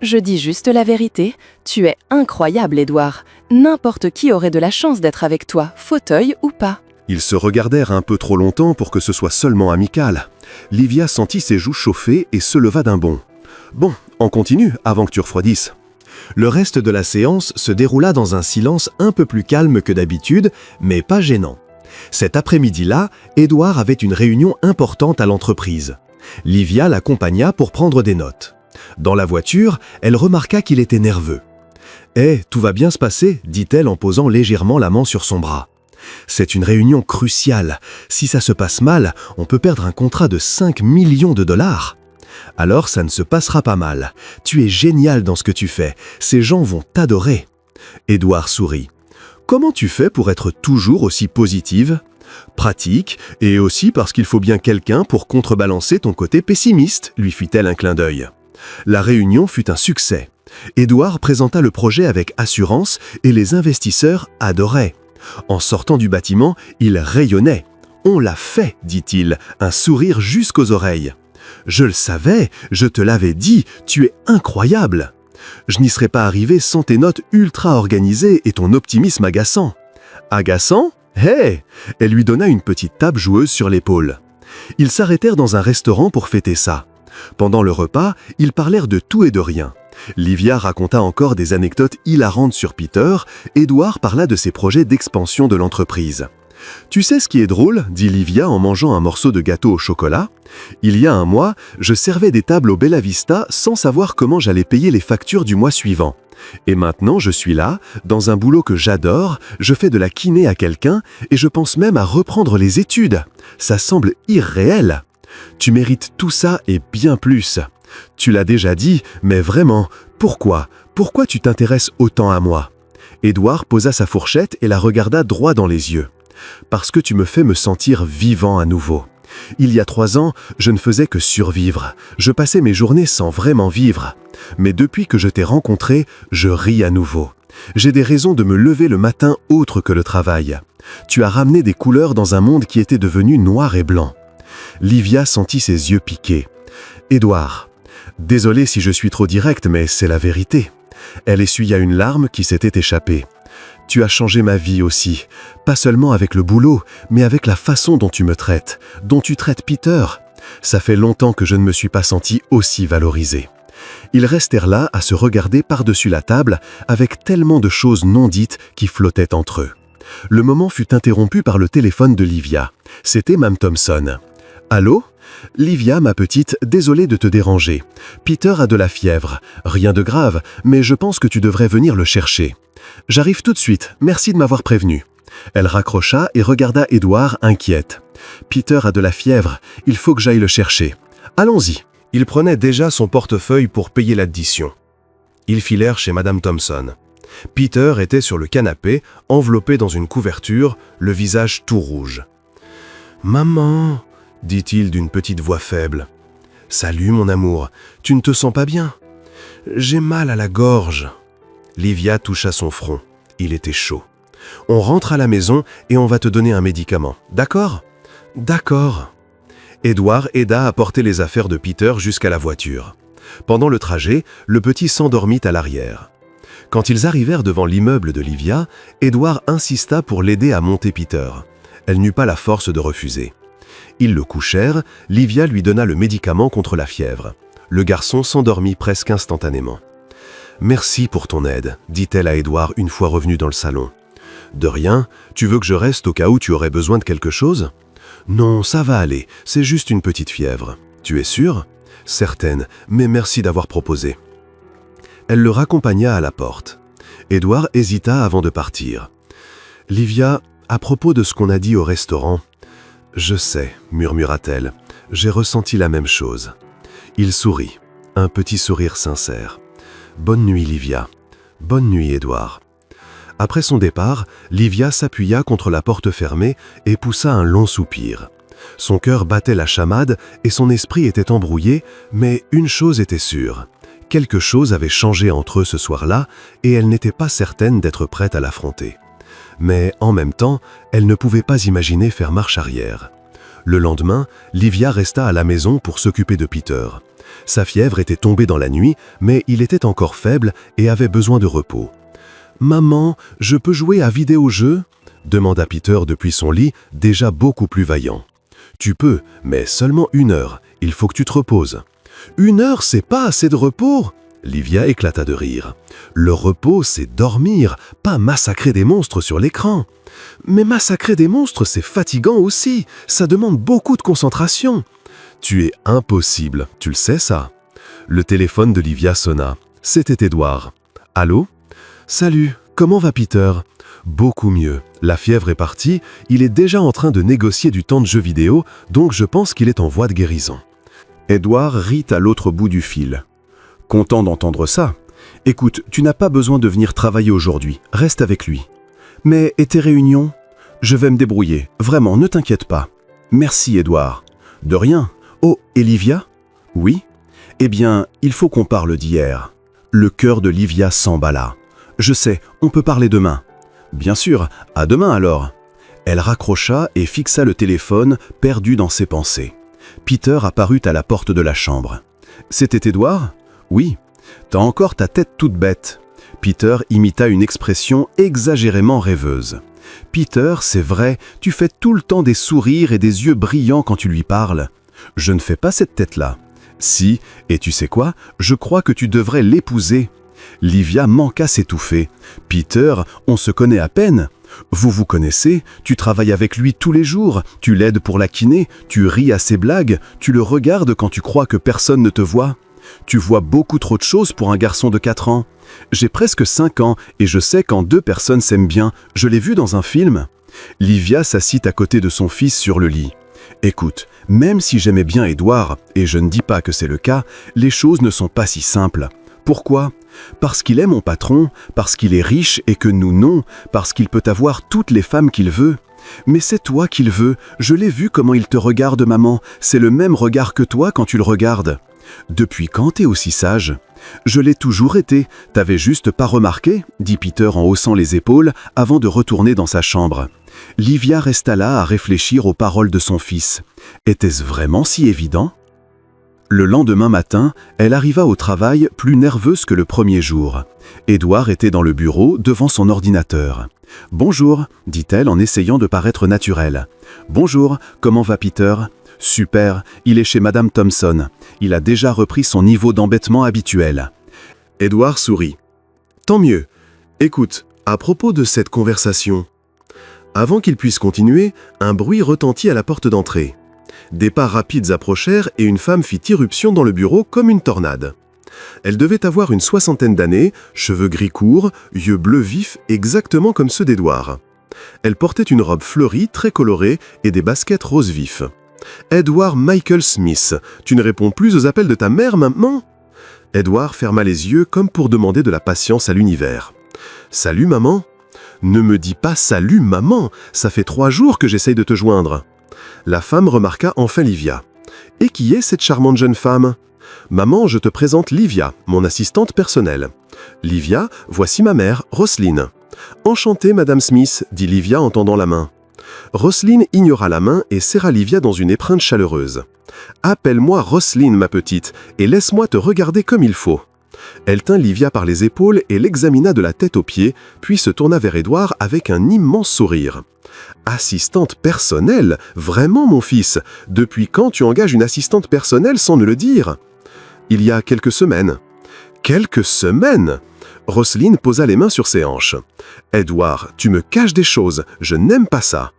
Je dis juste la vérité. Tu es incroyable, Édouard. N'importe qui aurait de la chance d'être avec toi, fauteuil ou pas.
Ils se regardèrent un peu trop longtemps pour que ce soit seulement amical. Livia sentit ses joues chauffer et se leva d'un bond. « Bon, on continue avant que tu refroidisses. »
Le reste de la séance se déroula dans un silence un peu plus calme que d'habitude, mais pas gênant. Cet après-midi-là, Édouard avait une réunion importante à l'entreprise. Livia l'accompagna pour prendre des notes. Dans la voiture, elle remarqua qu'il était nerveux. « Eh, tout va bien se passer » dit-elle en posant légèrement la main sur son bras. « C'est une réunion cruciale. Si ça se passe mal, on peut perdre un contrat de 5 millions de dollars. » « Alors ça ne se passera pas mal. Tu es génial dans ce que tu fais. Ces gens vont t'adorer. » Édouard sourit. « Comment tu fais pour être toujours aussi positive ? » « Pratique, et aussi parce qu'il faut bien quelqu'un pour contrebalancer ton côté pessimiste, lui fit-elle un clin d'œil. La réunion fut un succès. Édouard présenta le projet avec assurance et les investisseurs adoraient. En sortant du bâtiment, il rayonnait. « On l'a fait », dit-il, un sourire jusqu'aux oreilles. « Je le savais, je te l'avais dit, tu es incroyable. Je n'y serais pas arrivé sans tes notes ultra organisées et ton optimisme agaçant. » Agaçant ? Hé ! Elle lui donna une petite tape joueuse sur l'épaule. Ils s'arrêtèrent dans un restaurant pour fêter ça.
Pendant le repas, ils parlèrent de tout et de rien. Livia raconta encore des anecdotes hilarantes sur Peter, Édouard parla de ses projets d'expansion de l'entreprise. « Tu sais ce qui est drôle ?» dit Livia en mangeant un morceau de gâteau au chocolat. « Il y a un mois, je servais des tables au Bella Vista sans savoir comment j'allais payer les factures du mois suivant. Et maintenant, je suis là, dans un boulot que j'adore, je fais de la kiné à quelqu'un et je pense même à reprendre les études. Ça semble irréel. Tu mérites tout ça et bien plus. Tu l'as déjà dit, mais vraiment, pourquoi tu t'intéresses autant à moi ?» Édouard posa sa fourchette et la regarda droit dans les yeux. « Parce que tu me fais me sentir vivant à nouveau. Il y a 3 ans, je ne faisais que survivre. Je passais mes journées sans vraiment vivre. Mais depuis que je t'ai rencontré, je ris à nouveau. J'ai des raisons de me lever le matin autre que le travail. Tu as ramené des couleurs dans un monde qui était devenu noir et blanc. » Livia sentit ses yeux piquer. « Édouard, désolé si je suis trop direct, mais c'est la vérité. » Elle essuya une larme qui s'était échappée. « Tu as changé ma vie aussi, pas seulement avec le boulot, mais avec la façon dont tu me traites, dont tu traites Peter. Ça fait longtemps que je ne me suis pas senti aussi valorisé. » Ils restèrent là à se regarder par-dessus la table avec tellement de choses non dites qui flottaient entre eux. Le moment fut interrompu par le téléphone de Livia. C'était Mme Thompson. « Allô ? Livia, ma petite, désolée de te déranger. Peter a de la fièvre. Rien de grave, mais je pense que tu devrais venir le chercher. J'arrive tout de suite, merci de m'avoir prévenu. » Elle raccrocha et regarda Édouard inquiète. « Peter a de la fièvre, il faut que j'aille le chercher. Allons-y. »
Il prenait déjà son portefeuille pour payer l'addition. Ils filèrent chez Madame Thompson. Peter était sur le canapé, enveloppé dans une couverture, le visage tout rouge. « Maman !» dit-il d'une petite voix faible. « Salut mon amour, tu ne te sens pas bien ? J'ai mal à la gorge. » Livia toucha son front. Il était chaud. « On rentre à la maison et on va te donner un médicament. D'accord ? D'accord. » Édouard aida à porter les affaires de Peter jusqu'à la voiture. Pendant le trajet, le petit s'endormit à l'arrière. Quand ils arrivèrent devant l'immeuble de Livia, Édouard insista pour l'aider à monter Peter. Elle n'eut pas la force de refuser. Ils le couchèrent, Livia lui donna le médicament contre la fièvre. Le garçon s'endormit presque instantanément. « Merci pour ton aide », dit-elle à Édouard une fois revenu dans le salon. « De rien, tu veux que je reste au cas où tu aurais besoin de quelque chose ? » « Non, ça va aller, c'est juste une petite fièvre. Tu es sûre ? » ?»« Certaine, mais merci d'avoir proposé. » Elle le raccompagna à la porte. Édouard hésita avant de partir. « Livia, à propos de ce qu'on a dit au restaurant, »« Je sais, murmura-t-elle, j'ai ressenti la même chose. » Il sourit, un petit sourire sincère. « Bonne nuit, Livia. Bonne nuit, Édouard. » Après son départ, Livia s'appuya contre la porte fermée et poussa un long soupir. Son cœur battait la chamade et son esprit était embrouillé, mais une chose était sûre. Quelque chose avait changé entre eux ce soir-là et elle n'était pas certaine d'être prête à l'affronter. Mais en même temps, elle ne pouvait pas imaginer faire marche arrière. Le lendemain, Livia resta à la maison pour s'occuper de Peter. Sa fièvre était tombée dans la nuit, mais il était encore faible et avait besoin de repos. « Maman, je peux jouer à vidéo-jeu ?» demanda Peter depuis son lit, déjà beaucoup plus vaillant. « Tu peux, mais seulement 1 heure. Il faut que tu te reposes. »« 1 heure, c'est pas assez de repos ?» Livia éclata de rire. « Le repos, c'est dormir, pas massacrer des monstres sur l'écran. »« Mais massacrer des monstres, c'est fatigant aussi. Ça demande beaucoup de concentration. »« Tu es impossible, tu le sais ça ?» Le téléphone de Livia sonna. C'était Édouard. « Allô ? » « Salut, comment va Peter ? » « Beaucoup mieux. La fièvre est partie, il est déjà en train de négocier du temps de jeu vidéo, donc je pense qu'il est en voie de guérison. » Édouard rit à l'autre bout du fil. « Content d'entendre ça. Écoute, tu n'as pas besoin de venir travailler aujourd'hui, reste avec lui. »« Mais et tes réunions ? » ?»« Je vais me débrouiller, vraiment, ne t'inquiète pas. »« Merci, Édouard. »« De rien. Oh, et Livia ? » ?»« Oui. »« Eh bien, il faut qu'on parle d'hier. » Le cœur de Livia s'emballa. « Je sais, on peut parler demain. »« Bien sûr, à demain alors. » Elle raccrocha et fixa le téléphone, perdu dans ses pensées. Peter apparut à la porte de la chambre. « C'était Édouard ? » ?»« Oui. »« T'as encore ta tête toute bête. » Peter imita une expression exagérément rêveuse. « Peter, c'est vrai, tu fais tout le temps des sourires et des yeux brillants quand tu lui parles. » « Je ne fais pas cette tête-là. » «
Si, et tu sais quoi, je crois que tu devrais l'épouser. Livia manqua s'étouffer. Peter, on se connaît à peine. Vous vous connaissez, tu travailles avec lui tous les jours, tu l'aides pour la kiné, tu ris à ses blagues, tu le regardes quand tu crois que personne ne te voit. Tu vois beaucoup trop de choses pour un garçon de 4 ans. J'ai presque 5 ans et je sais quand 2 personnes s'aiment bien, je l'ai vu dans un film. Livia s'assit à côté de son fils sur le lit. Écoute, même si j'aimais bien Édouard, et je ne dis pas que c'est le cas, les choses ne sont pas si simples. Pourquoi ? Parce qu'il est mon patron, parce qu'il est riche et que nous non, parce qu'il peut avoir toutes les femmes qu'il veut. Mais c'est toi qu'il veut, je l'ai vu comment il te regarde, maman, c'est le même regard que toi quand tu le regardes. Depuis quand t'es aussi sage ? Je l'ai toujours été, t'avais juste pas remarqué, dit Peter en haussant les épaules avant de retourner dans sa chambre. Livia resta là à réfléchir aux paroles de son fils. Était-ce vraiment si évident ? Le lendemain matin, elle arriva au travail plus nerveuse que le premier jour. Édouard était dans le bureau, devant son ordinateur. « Bonjour », dit-elle en essayant de paraître naturelle. « Bonjour, comment va Peter ?»« Super, il est chez Madame Thompson. Il a déjà repris son niveau d'embêtement habituel. »
Édouard sourit. « Tant mieux. Écoute, à propos de cette conversation... » Avant qu'il puisse continuer, un bruit retentit à la porte d'entrée. Des pas rapides approchèrent et une femme fit irruption dans le bureau comme une tornade. Elle devait avoir une 60aine d'années, cheveux gris courts, yeux bleus vifs, exactement comme ceux d'Édouard. Elle portait une robe fleurie, très colorée, et des baskets rose vif. « Edward Michael Smith, tu ne réponds plus aux appels de ta mère maintenant ?» Édouard ferma les yeux comme pour demander de la patience à l'univers. « Salut maman ?» ?»« Ne me dis pas salut maman, ça fait 3 jours que j'essaye de te joindre. » La femme remarqua enfin Livia. « Et qui est cette charmante jeune femme ?»« Maman, je te présente Livia, mon assistante personnelle. »« Livia, voici ma mère, Roselyne. »« Enchantée, Madame Smith, » dit Livia en tendant la main. Roselyne ignora la main et serra Livia dans une étreinte chaleureuse. « Appelle-moi Roselyne, ma petite, et laisse-moi te regarder comme il faut. » Elle tint Livia par les épaules et l'examina de la tête aux pieds, puis se tourna vers Édouard avec un immense sourire. « Assistante personnelle ? Vraiment, mon fils ? Depuis quand tu engages une assistante personnelle sans ne le dire ?»« Il y a quelques semaines. »« Quelques semaines ?» Roselyne posa les mains sur ses hanches. « Édouard, tu me caches des choses, je n'aime pas ça. »«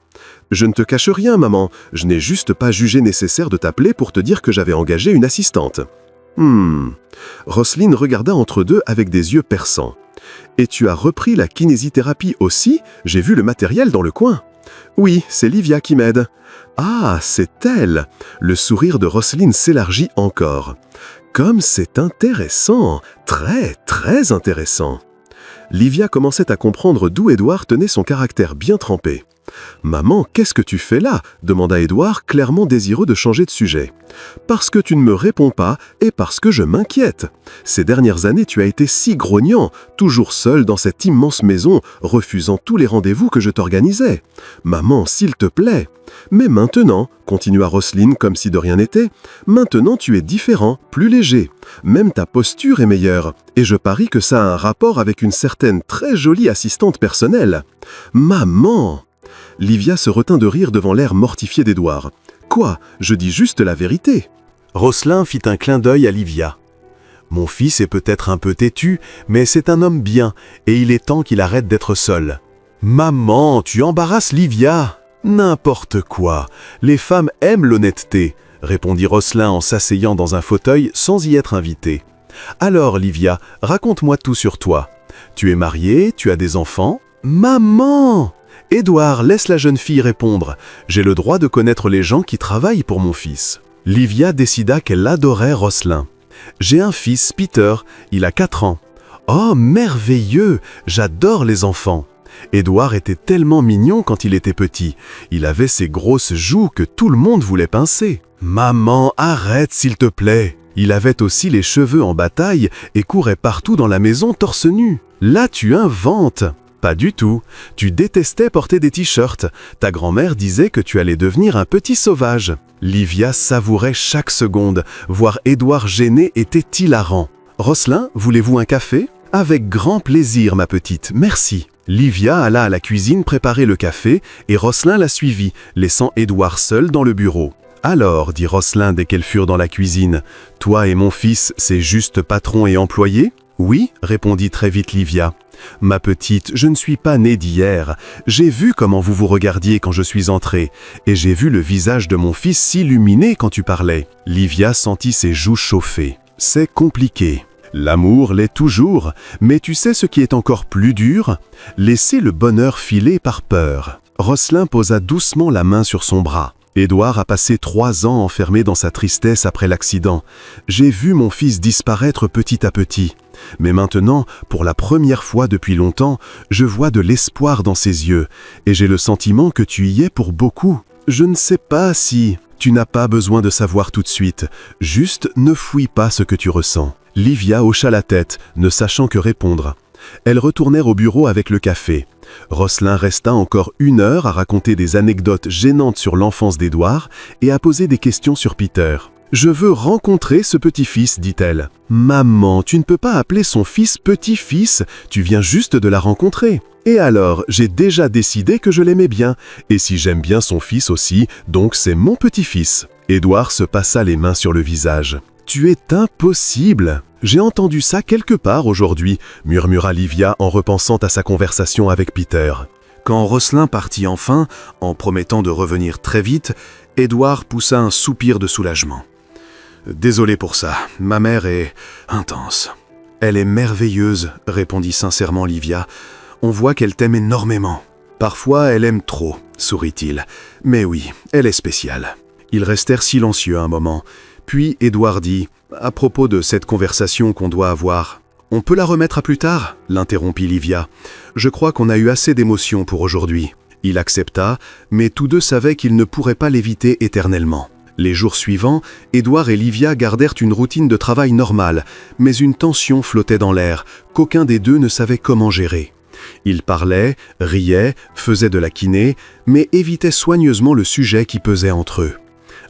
Je ne te cache rien, maman, je n'ai juste pas jugé nécessaire de t'appeler pour te dire que j'avais engagé une assistante. » Roselyne regarda entre deux avec des yeux perçants. « Et tu as repris la kinésithérapie aussi ? J'ai vu le matériel dans le coin. »« Oui, c'est Livia qui m'aide. »« Ah, c'est elle !» Le sourire de Roselyne s'élargit encore. « Comme c'est intéressant, très, très intéressant. » Livia commençait à comprendre d'où Édouard tenait son caractère bien trempé. « Maman, qu'est-ce que tu fais là ?» demanda Édouard, clairement désireux de changer de sujet. « Parce que tu ne me réponds pas et parce que je m'inquiète. Ces dernières années, tu as été si grognant, toujours seul dans cette immense maison, refusant tous les rendez-vous que je t'organisais. Maman, s'il te plaît. Mais maintenant, continua Roselyne comme si de rien n'était, maintenant tu es différent, plus léger. Même ta posture est meilleure. Et je parie que ça a un rapport avec une certaine très jolie assistante personnelle. Maman !» Livia se retint de rire devant l'air mortifié d'Édouard. « Quoi ? Je dis juste la vérité. »
Roselyne fit un clin d'œil à Livia. « Mon fils est peut-être un peu têtu, mais c'est un homme bien, et il est temps qu'il arrête d'être seul. »« Maman, tu embarrasses Livia !»« N'importe quoi. Les femmes aiment l'honnêteté, » répondit Roselyne en s'asseyant dans un fauteuil sans y être invitée. « Alors, Livia, raconte-moi tout sur toi. Tu es mariée, tu as des enfants ?»« Maman !» Édouard, laisse la jeune fille répondre. J'ai le droit de connaître les gens qui travaillent pour mon fils. Livia décida qu'elle adorait Roselyne. J'ai un fils, Peter, il a 4 ans. Oh, merveilleux, j'adore les enfants. Édouard était tellement mignon quand il était petit. Il avait ces grosses joues que tout le monde voulait pincer. Maman, arrête s'il te plaît. Il avait aussi les cheveux en bataille et courait partout dans la maison torse nu. Là, tu inventes. Pas du tout. Tu détestais porter des t-shirts. Ta grand-mère disait que tu allais devenir un petit sauvage. Livia savourait chaque seconde. Voir Édouard gêné était hilarant. Roselyne, voulez-vous un café ? Avec grand plaisir, ma petite, merci. Livia alla à la cuisine préparer le café et Roselyne la suivit, laissant Édouard seul dans le bureau.
Alors, dit Rosselin dès qu'elles furent dans la cuisine, « Toi et mon fils, c'est juste patron et employé ?»« Oui, répondit très vite Livia. « Ma petite, je ne suis pas née d'hier. J'ai vu comment vous vous regardiez quand je suis entrée, et j'ai vu le visage de mon fils s'illuminer quand tu parlais. » Livia sentit ses joues chauffer. « C'est compliqué. L'amour l'est toujours, mais tu sais ce qui est encore plus dur? Laisser le bonheur filer par peur. » Rosselin posa doucement la main sur son bras. Édouard a passé 3 ans enfermé dans sa tristesse après l'accident. J'ai vu mon fils disparaître petit à petit. Mais maintenant, pour la première fois depuis longtemps, je vois de l'espoir dans ses yeux, et j'ai le sentiment que tu y es pour beaucoup. Je ne sais pas si... Tu n'as pas besoin de savoir tout de suite. Juste ne fouille pas ce que tu ressens. Livia hocha la tête, ne sachant que répondre. Elles retournèrent au bureau avec le café. Rosselin resta encore 1 heure à raconter des anecdotes gênantes sur l'enfance d'Édouard et à poser des questions sur Peter. « Je veux rencontrer ce petit-fils, dit-elle. »« Maman, tu ne peux pas appeler son fils petit-fils, tu viens juste de la rencontrer. »« Et alors, j'ai déjà décidé que je l'aimais bien, et si j'aime bien son fils aussi, donc c'est mon petit-fils. » Édouard se passa les mains sur le visage. « Tu es impossible. J'ai entendu ça quelque part aujourd'hui, » murmura Livia en repensant à sa conversation avec Peter. Quand Rosselin partit enfin, en promettant de revenir très vite, Édouard poussa un soupir de soulagement. « Désolé pour ça, ma mère est intense. »« Elle est merveilleuse, » répondit sincèrement Livia. « On voit qu'elle t'aime énormément. »« Parfois, elle aime trop, » sourit-il. « Mais oui, elle est spéciale. » Ils restèrent silencieux un moment. Puis Édouard dit « À propos de cette conversation qu'on doit avoir, on peut la remettre à plus tard ?» l'interrompit Livia. « Je crois qu'on a eu assez d'émotions pour aujourd'hui. » Il accepta, mais tous deux savaient qu'ils ne pourraient pas l'éviter éternellement. Les jours suivants, Édouard et Livia gardèrent une routine de travail normale, mais une tension flottait dans l'air, qu'aucun des deux ne savait comment gérer. Ils parlaient, riaient, faisaient de la kiné, mais évitaient soigneusement le sujet qui pesait entre eux.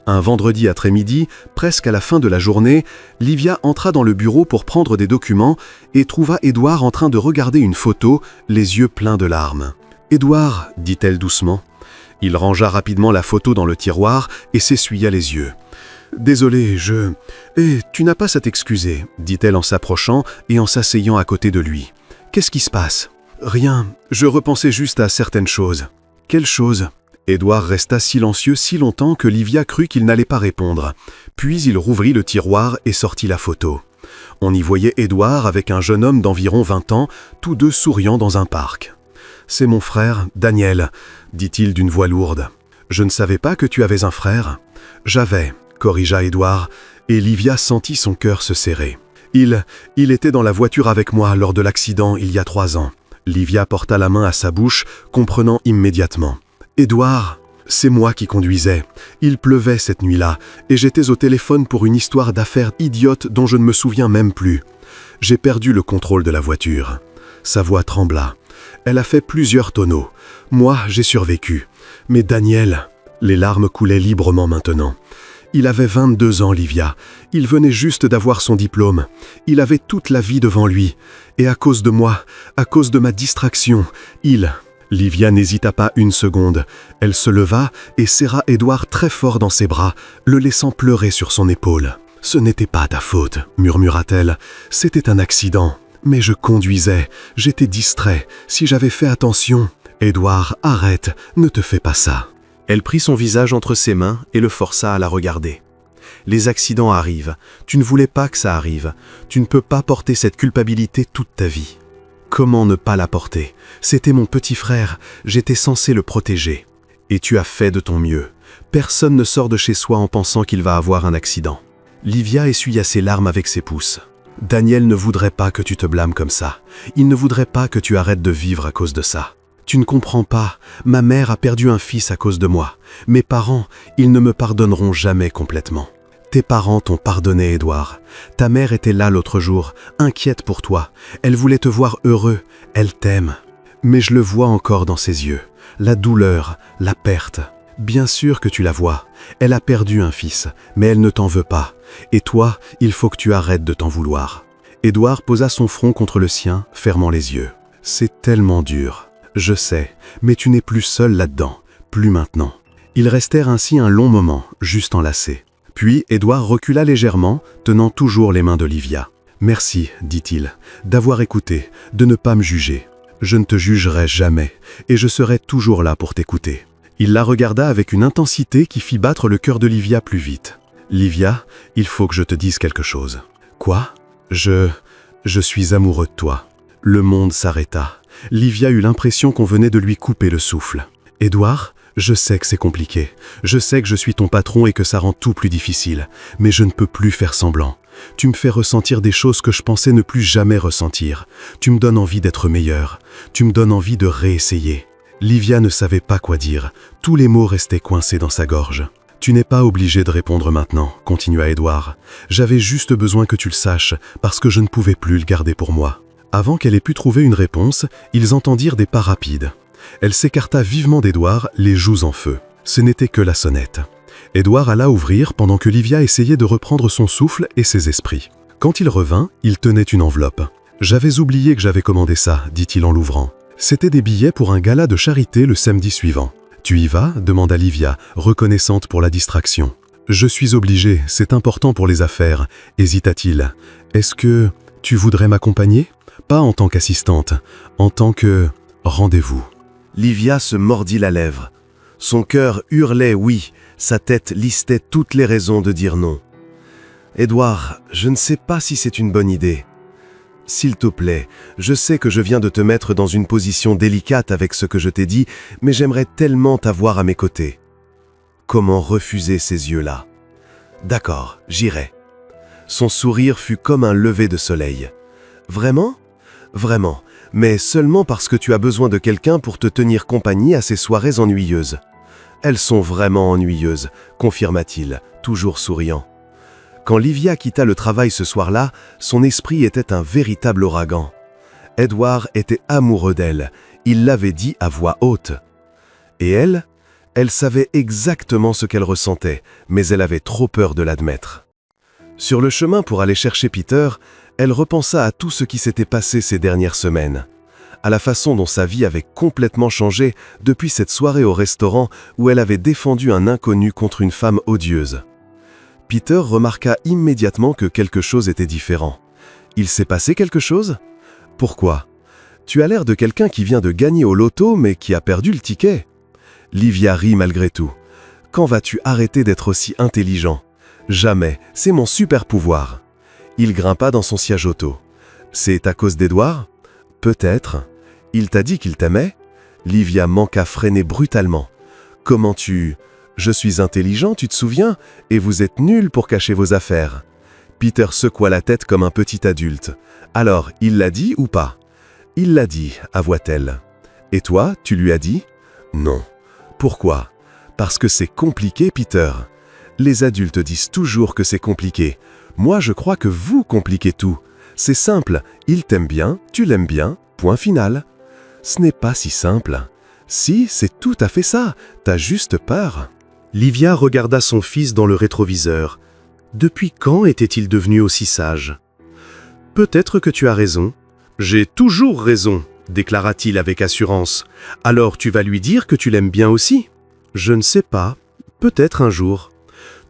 Un vendredi après-midi, presque à la fin de la journée, Livia entra dans le bureau pour prendre des documents et trouva Édouard en train de regarder une photo, les yeux pleins de larmes. « Édouard, » dit-elle doucement. Il rangea rapidement la photo dans le tiroir et s'essuya les yeux. « Désolé, tu n'as pas à t'excuser, » dit-elle en s'approchant et en s'asseyant à côté de lui. « Qu'est-ce qui se passe ?»« Rien, je repensais juste à certaines choses. »« Quelles choses ?» Édouard resta silencieux si longtemps que Livia crut qu'il n'allait pas répondre. Puis il rouvrit le tiroir et sortit la photo. On y voyait Édouard avec un jeune homme d'environ 20 ans, tous deux souriant dans un parc. « C'est mon frère, Daniel, » dit-il d'une voix lourde. « Je ne savais pas que tu avais un frère. »« J'avais, » corrigea Édouard, et Livia sentit son cœur se serrer. « Il était dans la voiture avec moi lors de l'accident il y a 3 ans. » Livia porta la main à sa bouche, comprenant immédiatement. « Édouard, c'est moi qui conduisais. Il pleuvait cette nuit-là, et j'étais au téléphone pour une histoire d'affaires idiote dont je ne me souviens même plus. J'ai perdu le contrôle de la voiture. » Sa voix trembla. Elle a fait plusieurs tonneaux. Moi, j'ai survécu. Mais Daniel... Les larmes coulaient librement maintenant. Il avait 22 ans, Livia. Il venait juste d'avoir son diplôme. Il avait toute la vie devant lui. Et à cause de moi, à cause de ma distraction, Livia n'hésita pas une seconde. Elle se leva et serra Édouard très fort dans ses bras, le laissant pleurer sur son épaule. « Ce n'était pas ta faute, » murmura-t-elle. « C'était un accident. Mais je conduisais. J'étais distrait. Si j'avais fait attention... »« Édouard, arrête, ne te fais pas ça. » Elle prit son visage entre ses mains et le força à la regarder. « Les accidents arrivent. Tu ne voulais pas que ça arrive. Tu ne peux pas porter cette culpabilité toute ta vie. » Comment ne pas la porter? C'était mon petit frère. J'étais censé le protéger. Et tu as fait de ton mieux. Personne ne sort de chez soi en pensant qu'il va avoir un accident. Livia essuya ses larmes avec ses pouces. Daniel ne voudrait pas que tu te blâmes comme ça. Il ne voudrait pas que tu arrêtes de vivre à cause de ça. Tu ne comprends pas. Ma mère a perdu un fils à cause de moi. Mes parents, ils ne me pardonneront jamais complètement. Tes parents t'ont pardonné, Édouard. Ta mère était là l'autre jour, inquiète pour toi. Elle voulait te voir heureux. Elle t'aime. Mais je le vois encore dans ses yeux. La douleur, la perte. Bien sûr que tu la vois. Elle a perdu un fils, mais elle ne t'en veut pas. Et toi, il faut que tu arrêtes de t'en vouloir. Édouard posa son front contre le sien, fermant les yeux. C'est tellement dur. Je sais, mais tu n'es plus seul là-dedans. Plus maintenant.
Ils restèrent ainsi un long moment, juste enlacés. Puis Édouard recula légèrement, tenant toujours les mains d'Olivia. « Merci, dit-il, d'avoir écouté, de ne pas me juger. Je ne te jugerai jamais, et je serai toujours là pour t'écouter. » Il la regarda avec une intensité qui fit battre le cœur d'Olivia plus vite. « Livia, il faut que je te dise quelque chose. »« Quoi ? Je suis amoureux de toi. » Le monde s'arrêta. Livia eut l'impression qu'on venait de lui couper le souffle. « Édouard, je sais que c'est compliqué. Je sais que je suis ton patron et que ça rend tout plus difficile. Mais je ne peux plus faire semblant. Tu me fais ressentir des choses que je pensais ne plus jamais ressentir. Tu me donnes envie d'être meilleur. Tu me donnes envie de réessayer. » Livia ne savait pas quoi dire. Tous les mots restaient coincés dans sa gorge. « Tu n'es pas obligé de répondre maintenant, » continua Édouard. « J'avais juste besoin que tu le saches, parce que je ne pouvais plus le garder pour moi. » Avant qu'elle ait pu trouver une réponse, ils entendirent des pas rapides. Elle s'écarta vivement d'Édouard, les joues en feu. Ce n'était que la sonnette. Édouard alla ouvrir pendant que Livia essayait de reprendre son souffle et ses esprits. Quand il revint, il tenait une enveloppe. « J'avais oublié que j'avais commandé ça, » dit-il en l'ouvrant. C'était des billets pour un gala de charité le samedi suivant. « Tu y vas ?» demanda Livia, reconnaissante pour la distraction. « Je suis obligé, c'est important pour les affaires, » hésita-t-il. « Est-ce que tu voudrais m'accompagner ? Pas en tant qu'assistante, en tant que rendez-vous. »
Livia se mordit la lèvre. Son cœur hurlait oui, sa tête listait toutes les raisons de dire non. « Édouard, je ne sais pas si c'est une bonne idée. S'il te plaît, je sais que je viens de te mettre dans une position délicate avec ce que je t'ai dit, mais j'aimerais tellement t'avoir à mes côtés. » Comment refuser ces yeux-là ? « D'accord, j'irai. » Son sourire fut comme un lever de soleil. « Vraiment ? Vraiment, mais seulement parce que tu as besoin de quelqu'un pour te tenir compagnie à ces soirées ennuyeuses. » « Elles sont vraiment ennuyeuses, » confirma-t-il, toujours souriant. Quand Livia quitta le travail ce soir-là, son esprit était un véritable ouragan. Édouard était amoureux d'elle, il l'avait dit à voix haute. Et elle savait exactement ce qu'elle ressentait, mais elle avait trop peur de l'admettre. Sur le chemin pour aller chercher Peter, elle repensa à tout ce qui s'était passé ces dernières semaines, à la façon dont sa vie avait complètement changé depuis cette soirée au restaurant où elle avait défendu un inconnu contre une femme odieuse. Peter remarqua immédiatement que quelque chose était différent. « Il s'est passé quelque chose ? Pourquoi ? Tu as l'air de quelqu'un qui vient de gagner au loto mais qui a perdu le ticket. » Livia rit malgré tout. « Quand vas-tu arrêter d'être aussi intelligent ? Jamais, c'est mon super pouvoir. » Il grimpa dans son siège auto. « C'est à cause d'Édouard ? Peut-être. Il t'a dit qu'il t'aimait ? » Livia manqua freiner brutalement. « Comment tu... Je suis intelligent, tu te souviens ? Et vous êtes nul pour cacher vos affaires. » Peter secoua la tête comme un petit adulte. « Alors, il l'a dit ou pas ? » ?»« Il l'a dit, avoua-t-elle. »« Et toi, tu lui as dit ? » ?»« Non. »« Pourquoi ? » ?»« Parce que c'est compliqué, Peter. Les adultes disent toujours que c'est compliqué. Moi, je crois que vous compliquez tout. C'est simple, il t'aime bien, tu l'aimes bien, point final. Ce n'est pas si simple. Si, c'est tout à fait ça, t'as juste peur. »
Livia regarda son fils dans le rétroviseur. Depuis quand était-il devenu aussi sage ? « Peut-être que tu as raison. J'ai toujours raison, déclara-t-il avec assurance. Alors tu vas lui dire que tu l'aimes bien aussi ? Je ne sais pas, peut-être un jour.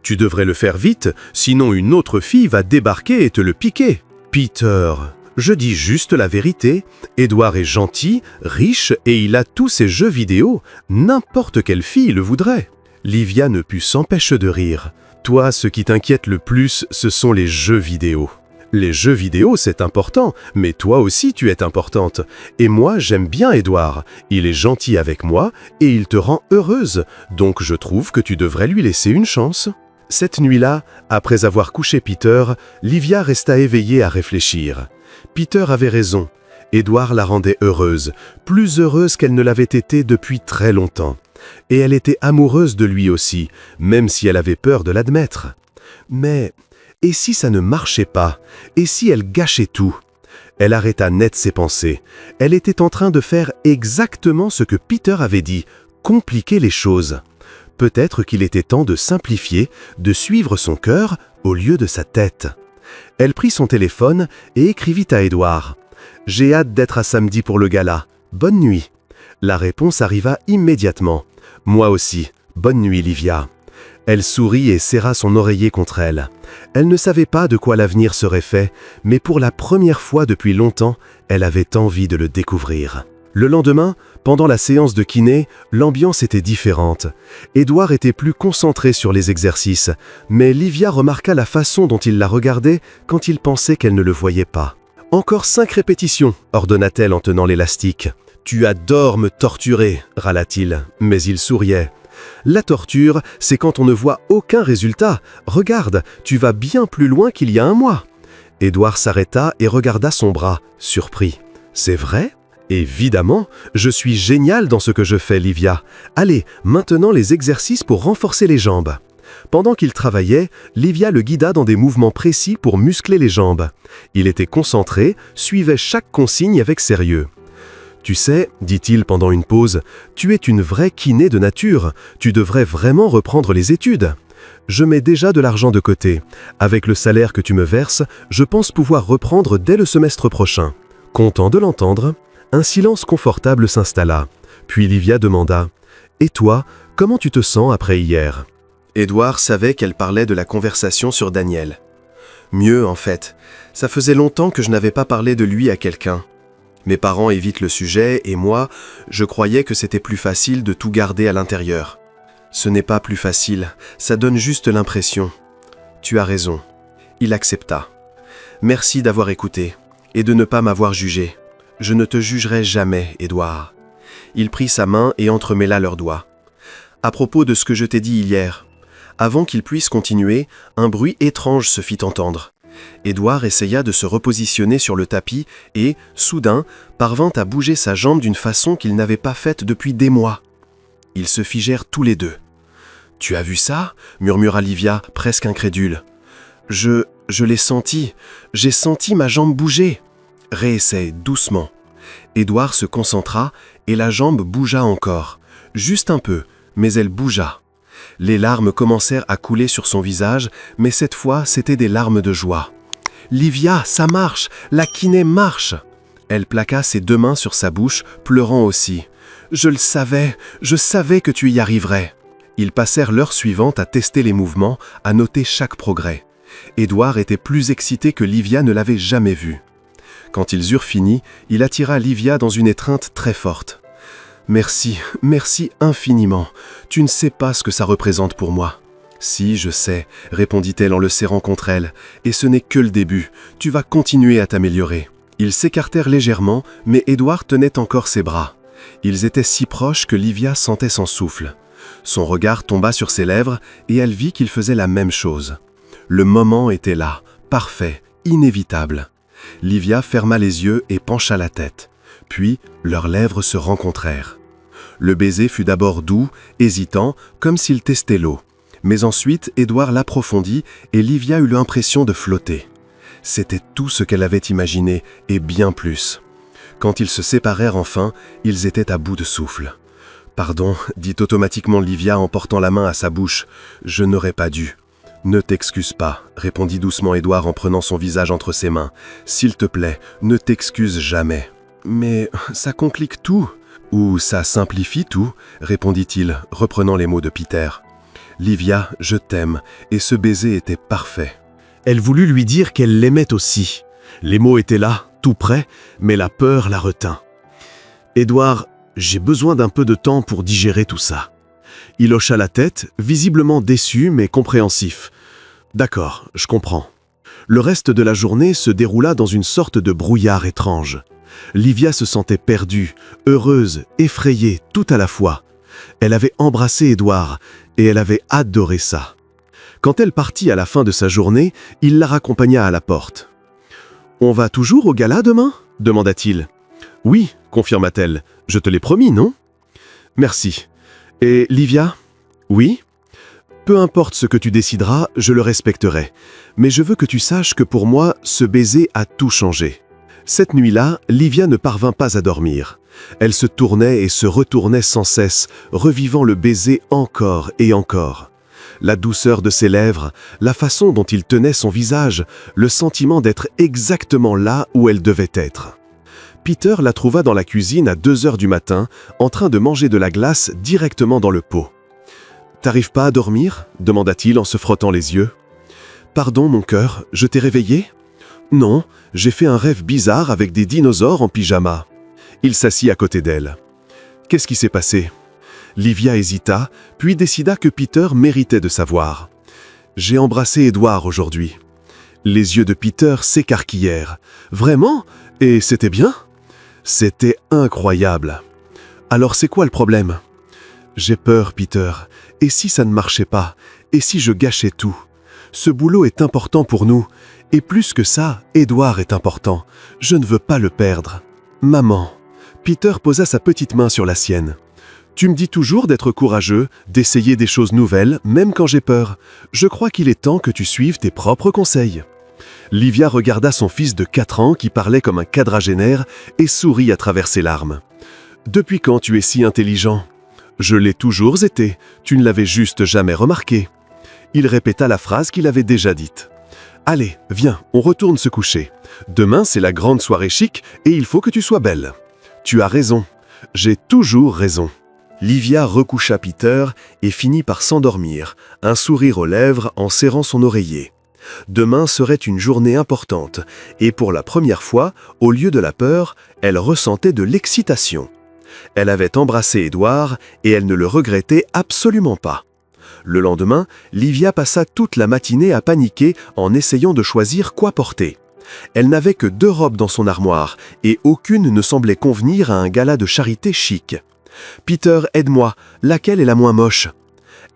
Tu devrais le faire vite, sinon une autre fille va débarquer et te le piquer. Peter, je dis juste la vérité. Édouard est gentil, riche et il a tous ses jeux vidéo. N'importe quelle fille le voudrait. » Livia ne put s'empêcher de rire. « Toi, ce qui t'inquiète le plus, ce sont les jeux vidéo. Les jeux vidéo, c'est important, mais toi aussi tu es importante. Et moi, j'aime bien Édouard. Il est gentil avec moi et il te rend heureuse. Donc je trouve que tu devrais lui laisser une chance. » Cette nuit-là, après avoir couché Peter, Livia resta éveillée à réfléchir. Peter avait raison. Édouard la rendait heureuse, plus heureuse qu'elle ne l'avait été depuis très longtemps. Et elle était amoureuse de lui aussi, même si elle avait peur de l'admettre. Mais, et si ça ne marchait pas ? Et si elle gâchait tout ? Elle arrêta net ses pensées. Elle était en train de faire exactement ce que Peter avait dit, compliquer les choses. Peut-être qu'il était temps de simplifier, de suivre son cœur au lieu de sa tête. Elle prit son téléphone et écrivit à Édouard. « J'ai hâte d'être à samedi pour le gala. Bonne nuit. » La réponse arriva immédiatement. « Moi aussi.
Bonne nuit, Livia. Elle sourit et serra son oreiller contre elle. Elle ne savait pas de quoi l'avenir serait fait, mais pour la première fois depuis longtemps, elle avait envie de le découvrir. Le lendemain, pendant la séance de kiné, l'ambiance était différente. Édouard était plus concentré sur les exercices, mais Livia remarqua la façon dont il la regardait quand il pensait qu'elle ne le voyait pas. « Encore 5 répétitions », ordonna-t-elle en tenant l'élastique. « Tu adores me torturer », râla-t-il, mais il souriait. La torture, c'est quand on ne voit aucun résultat. Regarde, tu vas bien plus loin qu'il y a un mois. Édouard s'arrêta et regarda son bras, surpris. C'est vrai ? Évidemment, je suis génial dans ce que je fais, Livia. Allez, maintenant les exercices pour renforcer les jambes. Pendant qu'il travaillait, Livia le guida dans des mouvements précis pour muscler les jambes. Il était concentré, suivait chaque consigne avec sérieux. Tu sais, dit-il pendant une pause, tu es une vraie kiné de nature. Tu devrais vraiment reprendre les études. Je mets déjà de l'argent de côté. Avec le salaire que tu me verses, je pense pouvoir reprendre dès le semestre prochain. Content de l'entendre, un silence confortable s'installa. Puis Livia demanda « Et toi, comment tu te sens après hier ?» Édouard savait qu'elle parlait de la conversation sur Daniel. Mieux, en fait. Ça faisait longtemps que je n'avais pas parlé de lui à quelqu'un. Mes parents évitent le sujet et moi, je croyais que c'était plus facile de tout garder à l'intérieur. Ce n'est pas plus facile, ça donne juste l'impression. Tu as raison. Il accepta. Merci d'avoir écouté et de ne pas m'avoir jugé. Je ne te jugerai jamais, Édouard. Il prit sa main et entremêla leurs doigts. À propos de ce que je t'ai dit hier, avant qu'il puisse continuer, un bruit étrange se fit entendre. Édouard essaya de se repositionner sur le tapis et, soudain, parvint à bouger sa jambe d'une façon qu'il n'avait pas faite depuis des mois. Ils se figèrent tous les deux. « Tu as vu ça ?» murmura Livia, presque incrédule. « Je l'ai senti. J'ai senti ma jambe bouger. » Réessaye doucement. Édouard se concentra et la jambe bougea encore. Juste un peu, mais elle bougea. Les larmes commencèrent à couler sur son visage, mais cette fois, c'étaient des larmes de joie. « Livia, ça marche! La kiné marche !» Elle plaqua ses 2 mains sur sa bouche, pleurant aussi. « Je savais que tu y arriverais !» Ils passèrent l'heure suivante à tester les mouvements, à noter chaque progrès. Édouard était plus excité que Livia ne l'avait jamais vu. Quand ils eurent fini, il attira Livia dans une étreinte très forte. « Merci, merci infiniment. Tu ne sais pas ce que ça représente pour moi. »« Si, je sais, » répondit-elle en le serrant contre elle. « Et ce n'est que le début. Tu vas continuer à t'améliorer. » Ils s'écartèrent légèrement, mais Édouard tenait encore ses bras. Ils étaient si proches que Livia sentait son souffle. Son regard tomba sur ses lèvres et elle vit qu'il faisait la même chose. Le moment était là, parfait, inévitable. Livia ferma les yeux et pencha la tête. Puis, leurs lèvres se rencontrèrent. Le baiser fut d'abord doux, hésitant, comme s'il testait l'eau. Mais ensuite, Édouard l'approfondit et Livia eut l'impression de flotter. C'était tout ce qu'elle avait imaginé, et bien plus. Quand ils se séparèrent enfin, ils étaient à bout de souffle. « Pardon », dit automatiquement Livia en portant la main à sa bouche. « Je n'aurais pas dû. »« Ne t'excuse pas », répondit doucement Édouard en prenant son visage entre ses mains. « S'il te plaît, ne t'excuse jamais. »« Mais ça complique tout. » « Ou ça simplifie tout, » répondit-il, reprenant les mots de Peter. « Livia, je t'aime, et ce baiser était parfait. » Elle voulut lui dire qu'elle l'aimait aussi. Les mots étaient là, tout près, mais la peur la retint. « Édouard, j'ai besoin d'un peu de temps pour digérer tout ça. » Il hocha la tête, visiblement déçu mais compréhensif. « D'accord, je comprends. » Le reste de la journée se déroula dans une sorte de brouillard étrange. Livia se sentait perdue, heureuse, effrayée, tout à la fois. Elle avait embrassé Édouard, et elle avait adoré ça. Quand elle partit à la fin de sa journée, il la raccompagna à la porte. « On va toujours au gala demain ?» demanda-t-il. « Oui, confirma-t-elle. Je te l'ai promis, non ?»« Merci. Et Livia ?»« Oui ? Peu importe ce que tu décideras, je le respecterai. Mais je veux que tu saches que pour moi, ce baiser a tout changé. » Cette nuit-là, Livia ne parvint pas à dormir. Elle se tournait et se retournait sans cesse, revivant le baiser encore et encore. La douceur de ses lèvres, la façon dont il tenait son visage, le sentiment d'être exactement là où elle devait être. Peter la trouva dans la cuisine à 2 heures du matin, en train de manger de la glace directement dans le pot. T'arrives pas à dormir » demanda-t-il en se frottant les yeux. « Pardon, mon cœur, je t'ai réveillé ?»« Non, j'ai fait un rêve bizarre avec des dinosaures en pyjama. » Il s'assit à côté d'elle. « Qu'est-ce qui s'est passé ?» Livia hésita, puis décida que Peter méritait de savoir. « J'ai embrassé Édouard aujourd'hui. » Les yeux de Peter s'écarquillèrent. « Vraiment ? Et c'était bien ?»« C'était incroyable. »« Alors c'est quoi le problème ?»« J'ai peur, Peter. Et si ça ne marchait pas ? Et si je gâchais tout ? Ce boulot est important pour nous. Et plus que ça, Édouard est important. Je ne veux pas le perdre. »« Maman. » Peter posa sa petite main sur la sienne. « Tu me dis toujours d'être courageux, d'essayer des choses nouvelles, même quand j'ai peur. Je crois qu'il est temps que tu suives tes propres conseils. » Livia regarda son fils de 4 ans qui parlait comme un quadragénaire et sourit à travers ses larmes. « Depuis quand tu es si intelligent ? » ?»« Je l'ai toujours été, tu ne l'avais juste jamais remarqué. » Il répéta la phrase qu'il avait déjà dite. « Allez, viens, on retourne se coucher. Demain, c'est la grande soirée chic et il faut que tu sois belle. » « Tu as raison. J'ai toujours raison. »
Livia recoucha Peter et finit par s'endormir, un sourire aux lèvres en serrant son oreiller. Demain serait une journée importante, et pour la première fois, au lieu de la peur, elle ressentait de l'excitation. Elle avait embrassé Édouard et elle ne le regrettait absolument pas. Le lendemain, Livia passa toute la matinée à paniquer en essayant de choisir quoi porter. Elle n'avait que 2 robes dans son armoire, et aucune ne semblait convenir à un gala de charité chic. « Peter, aide-moi, laquelle est la moins moche ?»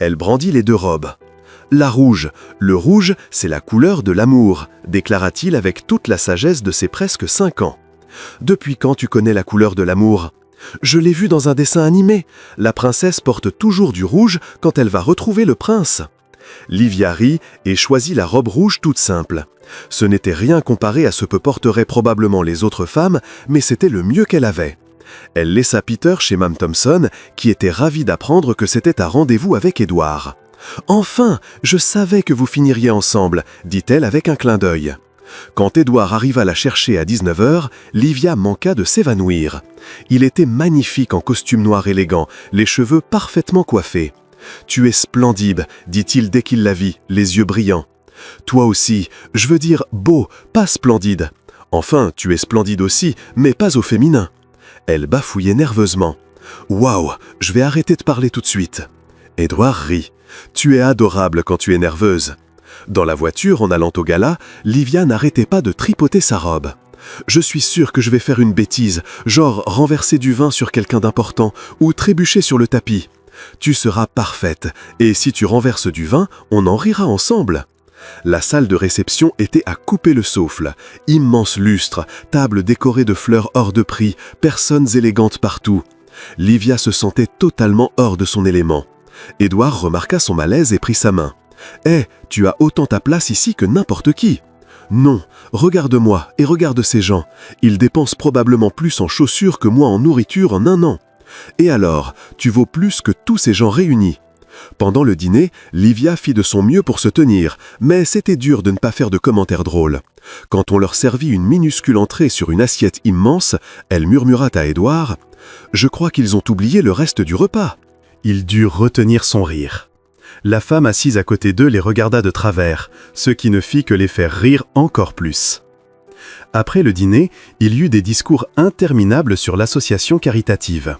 Elle brandit les 2 robes. « La rouge. Le rouge, c'est la couleur de l'amour, » déclara-t-il avec toute la sagesse de ses presque 5 ans. « Depuis quand tu connais la couleur de l'amour ? » « Je l'ai vu dans un dessin animé. La princesse porte toujours du rouge quand elle va retrouver le prince. » Livia rit et choisit la robe rouge toute simple. Ce n'était rien comparé à ce que porteraient probablement les autres femmes, mais c'était le mieux qu'elle avait. Elle laissa Peter chez Mme Thompson, qui était ravie d'apprendre que c'était un rendez-vous avec Édouard. « Enfin, je savais que vous finiriez ensemble, » dit-elle avec un clin d'œil. Quand Édouard arriva la chercher à 19h, Livia manqua de s'évanouir. Il était magnifique en costume noir élégant, les cheveux parfaitement coiffés. « Tu es splendide, » dit-il dès qu'il la vit, les yeux brillants. « Toi aussi, je veux dire beau, pas splendide. Enfin, tu es splendide aussi, mais pas au féminin. » Elle bafouillait nerveusement. « Waouh, je vais arrêter de parler tout de suite. » Édouard rit. « Tu es adorable quand tu es nerveuse. » Dans la voiture, en allant au gala, Livia n'arrêtait pas de tripoter sa robe. « Je suis sûre que je vais faire une bêtise, genre renverser du vin sur quelqu'un d'important ou trébucher sur le tapis. Tu seras parfaite, et si tu renverses du vin, on en rira ensemble. » La salle de réception était à couper le souffle. Immense lustre, table décorée de fleurs hors de prix, personnes élégantes partout. Livia se sentait totalement hors de son élément. Édouard remarqua son malaise et prit sa main. « Hé, tu as autant ta place ici que n'importe qui. » « Non, regarde-moi et regarde ces gens. Ils dépensent probablement plus en chaussures que moi en nourriture en un an. Et alors, tu vaux plus que tous ces gens réunis. » Pendant le dîner, Livia fit de son mieux pour se tenir, mais c'était dur de ne pas faire de commentaires drôles. Quand on leur servit une minuscule entrée sur une assiette immense, elle murmura à Édouard « Je crois qu'ils ont oublié le reste du repas. »
Il dut retenir son rire. La femme assise à côté d'eux les regarda de travers, ce qui ne fit que les faire rire encore plus. Après le dîner, il y eut des discours interminables sur l'association caritative.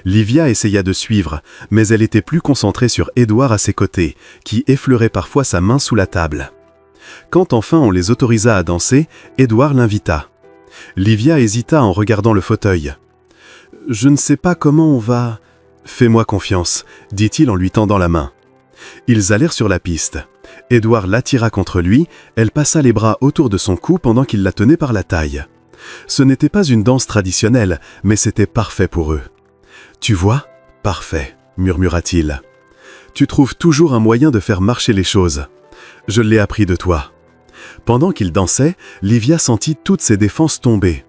Livia essaya de suivre, mais elle était plus concentrée sur Édouard à ses côtés, qui effleurait parfois sa main sous la table. Quand enfin on les autorisa à danser, Édouard l'invita. Livia hésita en regardant le fauteuil. « Je ne sais pas comment on va... »« Fais-moi confiance, » dit-il en lui tendant la main. Ils allèrent sur la piste. Édouard l'attira contre lui, elle passa les bras autour de son cou pendant qu'il la tenait par la taille. Ce n'était pas une danse traditionnelle, mais c'était parfait pour eux. « Tu vois ? Parfait, » murmura-t-il. « Tu trouves toujours un moyen de faire marcher les choses. Je l'ai appris de toi. » Pendant qu'ils dansaient, Livia sentit toutes ses défenses tomber.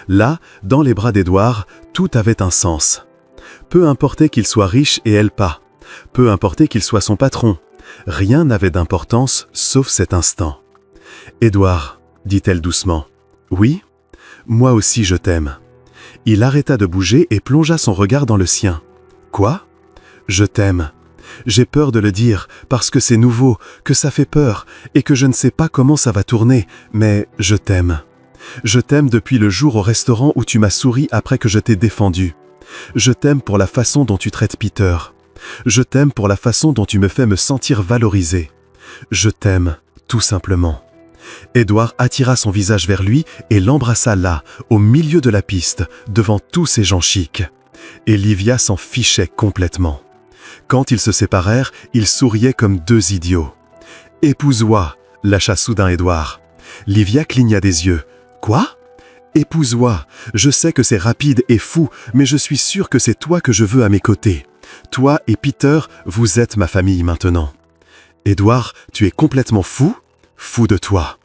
Là, dans les bras d'Édouard, tout avait un sens. Peu importait qu'il soit riche et elle pas. Peu importait qu'il soit son patron. Rien n'avait d'importance, sauf cet instant. « Édouard, » dit-elle doucement. « Oui ? Moi aussi je t'aime. » Il arrêta de bouger et plongea son regard dans le sien. « Quoi ? Je t'aime. » J'ai peur de le dire, parce que c'est nouveau, que ça fait peur, et que je ne sais pas comment ça va tourner, mais je t'aime. Je t'aime depuis le jour au restaurant où tu m'as souri après que je t'ai défendu. Je t'aime pour la façon dont tu traites Peter. Je t'aime pour la façon dont tu me fais me sentir valorisé. Je t'aime, tout simplement. Édouard attira son visage vers lui et l'embrassa là, au milieu de la piste, devant tous ces gens chics. Et Livia s'en fichait complètement. Quand ils se séparèrent, ils souriaient comme deux idiots. « Épouse-moi » lâcha soudain Édouard. Livia cligna des yeux. « Quoi ?»« Épouse-moi. Je sais que c'est rapide et fou, mais je suis sûr que c'est toi que je veux à mes côtés. Toi et Peter, vous êtes ma famille maintenant. » « Édouard, tu es complètement fou ? Fou de toi. »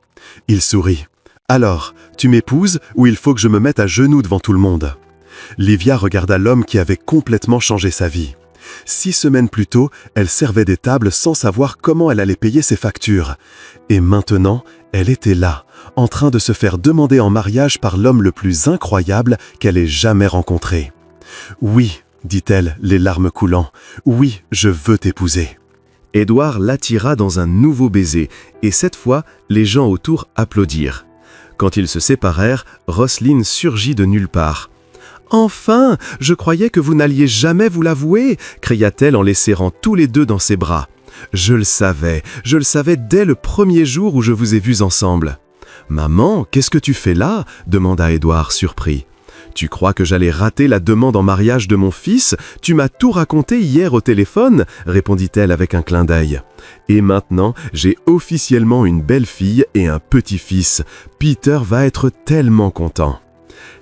Il sourit. « Alors, tu m'épouses ou il faut que je me mette à genoux devant tout le monde ?» Livia regarda l'homme qui avait complètement changé sa vie. 6 semaines plus tôt, elle servait des tables sans savoir comment elle allait payer ses factures. Et maintenant, elle était là, en train de se faire demander en mariage par l'homme le plus incroyable qu'elle ait jamais rencontré. « Oui, dit-elle, les larmes coulant, oui, je veux t'épouser. »
Édouard l'attira dans un nouveau baiser, et cette fois, les gens autour applaudirent. Quand ils se séparèrent, Roselyne surgit de nulle part. « Enfin, je croyais que vous n'alliez jamais vous l'avouer !» cria-t-elle en les serrant tous les deux dans ses bras. « je le savais dès le premier jour où je vous ai vus ensemble. »« Maman, qu'est-ce que tu fais là ?» demanda Édouard surpris. « Tu crois que j'allais rater la demande en mariage de mon fils ? Tu m'as tout raconté hier au téléphone » répondit-elle avec un clin d'œil. « Et maintenant, j'ai officiellement une belle-fille et un petit-fils. Peter va être tellement content. »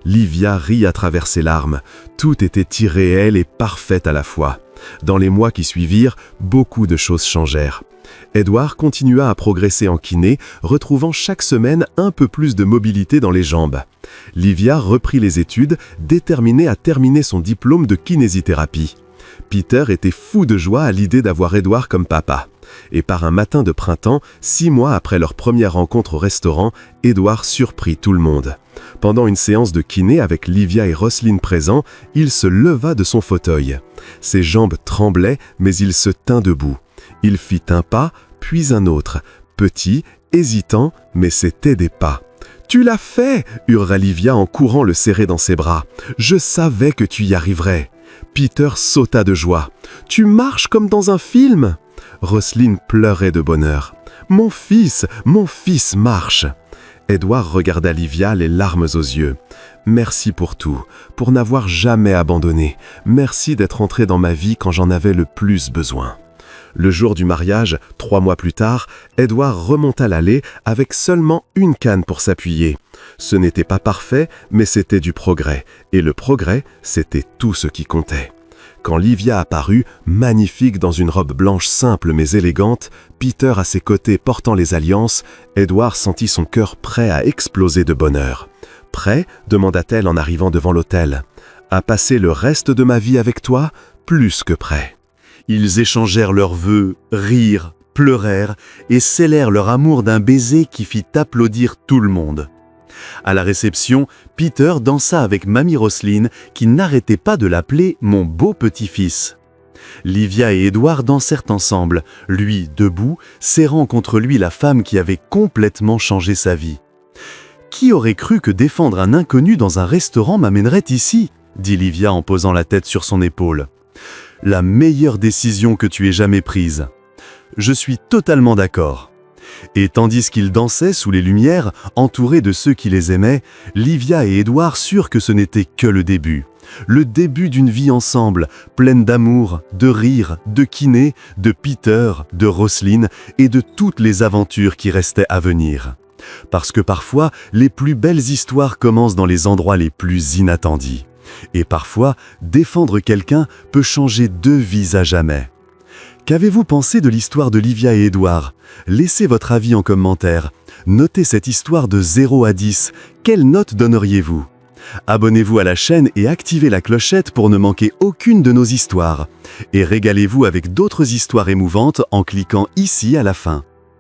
Livia rit à travers ses larmes. Tout était irréel et parfait à la fois. Dans les mois qui suivirent, beaucoup de choses changèrent. Édouard continua à progresser en kiné, retrouvant chaque semaine un peu plus de mobilité dans les jambes. Livia reprit les études, déterminée à terminer son diplôme de kinésithérapie. Peter était fou de joie à l'idée d'avoir Édouard comme papa. Et par un matin de printemps, 6 mois après leur première rencontre au restaurant, Édouard surprit tout le monde. Pendant une séance de kiné avec Livia et Roselyne présents, il se leva de son fauteuil. Ses jambes tremblaient, mais il se tint debout. Il fit un pas, puis un autre, petit, hésitant, mais c'était des pas. « Tu l'as fait !» hurla Livia en courant le serrer dans ses bras. « Je savais que tu y arriverais !» Peter sauta de joie. « Tu marches comme dans un film !» Roselyne pleurait de bonheur. « Mon fils marche !» Édouard regarda Livia, les larmes aux yeux. « Merci pour tout, pour n'avoir jamais abandonné. Merci d'être entré dans ma vie quand j'en avais le plus besoin. » Le jour du mariage, 3 mois plus tard, Édouard remonta l'allée avec seulement une canne pour s'appuyer. Ce n'était pas parfait, mais c'était du progrès. Et le progrès, c'était tout ce qui comptait. Quand Livia apparut, magnifique dans une robe blanche simple mais élégante, Peter à ses côtés portant les alliances, Édouard sentit son cœur prêt à exploser de bonheur. « Prêt ?» demanda-t-elle en arrivant devant l'autel. « À passer le reste de ma vie avec toi ? Plus que prêt. »
Ils échangèrent leurs vœux, rirent, pleurèrent et scellèrent leur amour d'un baiser qui fit applaudir tout le monde. À la réception, Peter dansa avec mamie Roselyne qui n'arrêtait pas de l'appeler « mon beau petit-fils ». Livia et Édouard dansèrent ensemble, lui debout, serrant contre lui la femme qui avait complètement changé sa vie. « Qui aurait cru que défendre un inconnu dans un restaurant m'amènerait ici ?» dit Livia en posant la tête sur son épaule. « La meilleure décision que tu aies jamais prise. » « Je suis totalement d'accord. » Et tandis qu'ils dansaient sous les lumières, entourés de ceux qui les aimaient, Livia et Édouard surent que ce n'était que le début d'une vie ensemble, pleine d'amour, de rire, de kiné, de Peter, de Roselyne et de toutes les aventures qui restaient à venir. Parce que parfois, les plus belles histoires commencent dans les endroits les plus inattendus. Et parfois, défendre quelqu'un peut changer 2 vies à jamais. Qu'avez-vous pensé de l'histoire de Livia et Édouard? Laissez votre avis en commentaire. Notez cette histoire de 0 à 10. Quelle note donneriez-vous? Abonnez-vous à la chaîne et activez la clochette pour ne manquer aucune de nos histoires. Et régalez-vous avec d'autres histoires émouvantes en cliquant ici à la fin.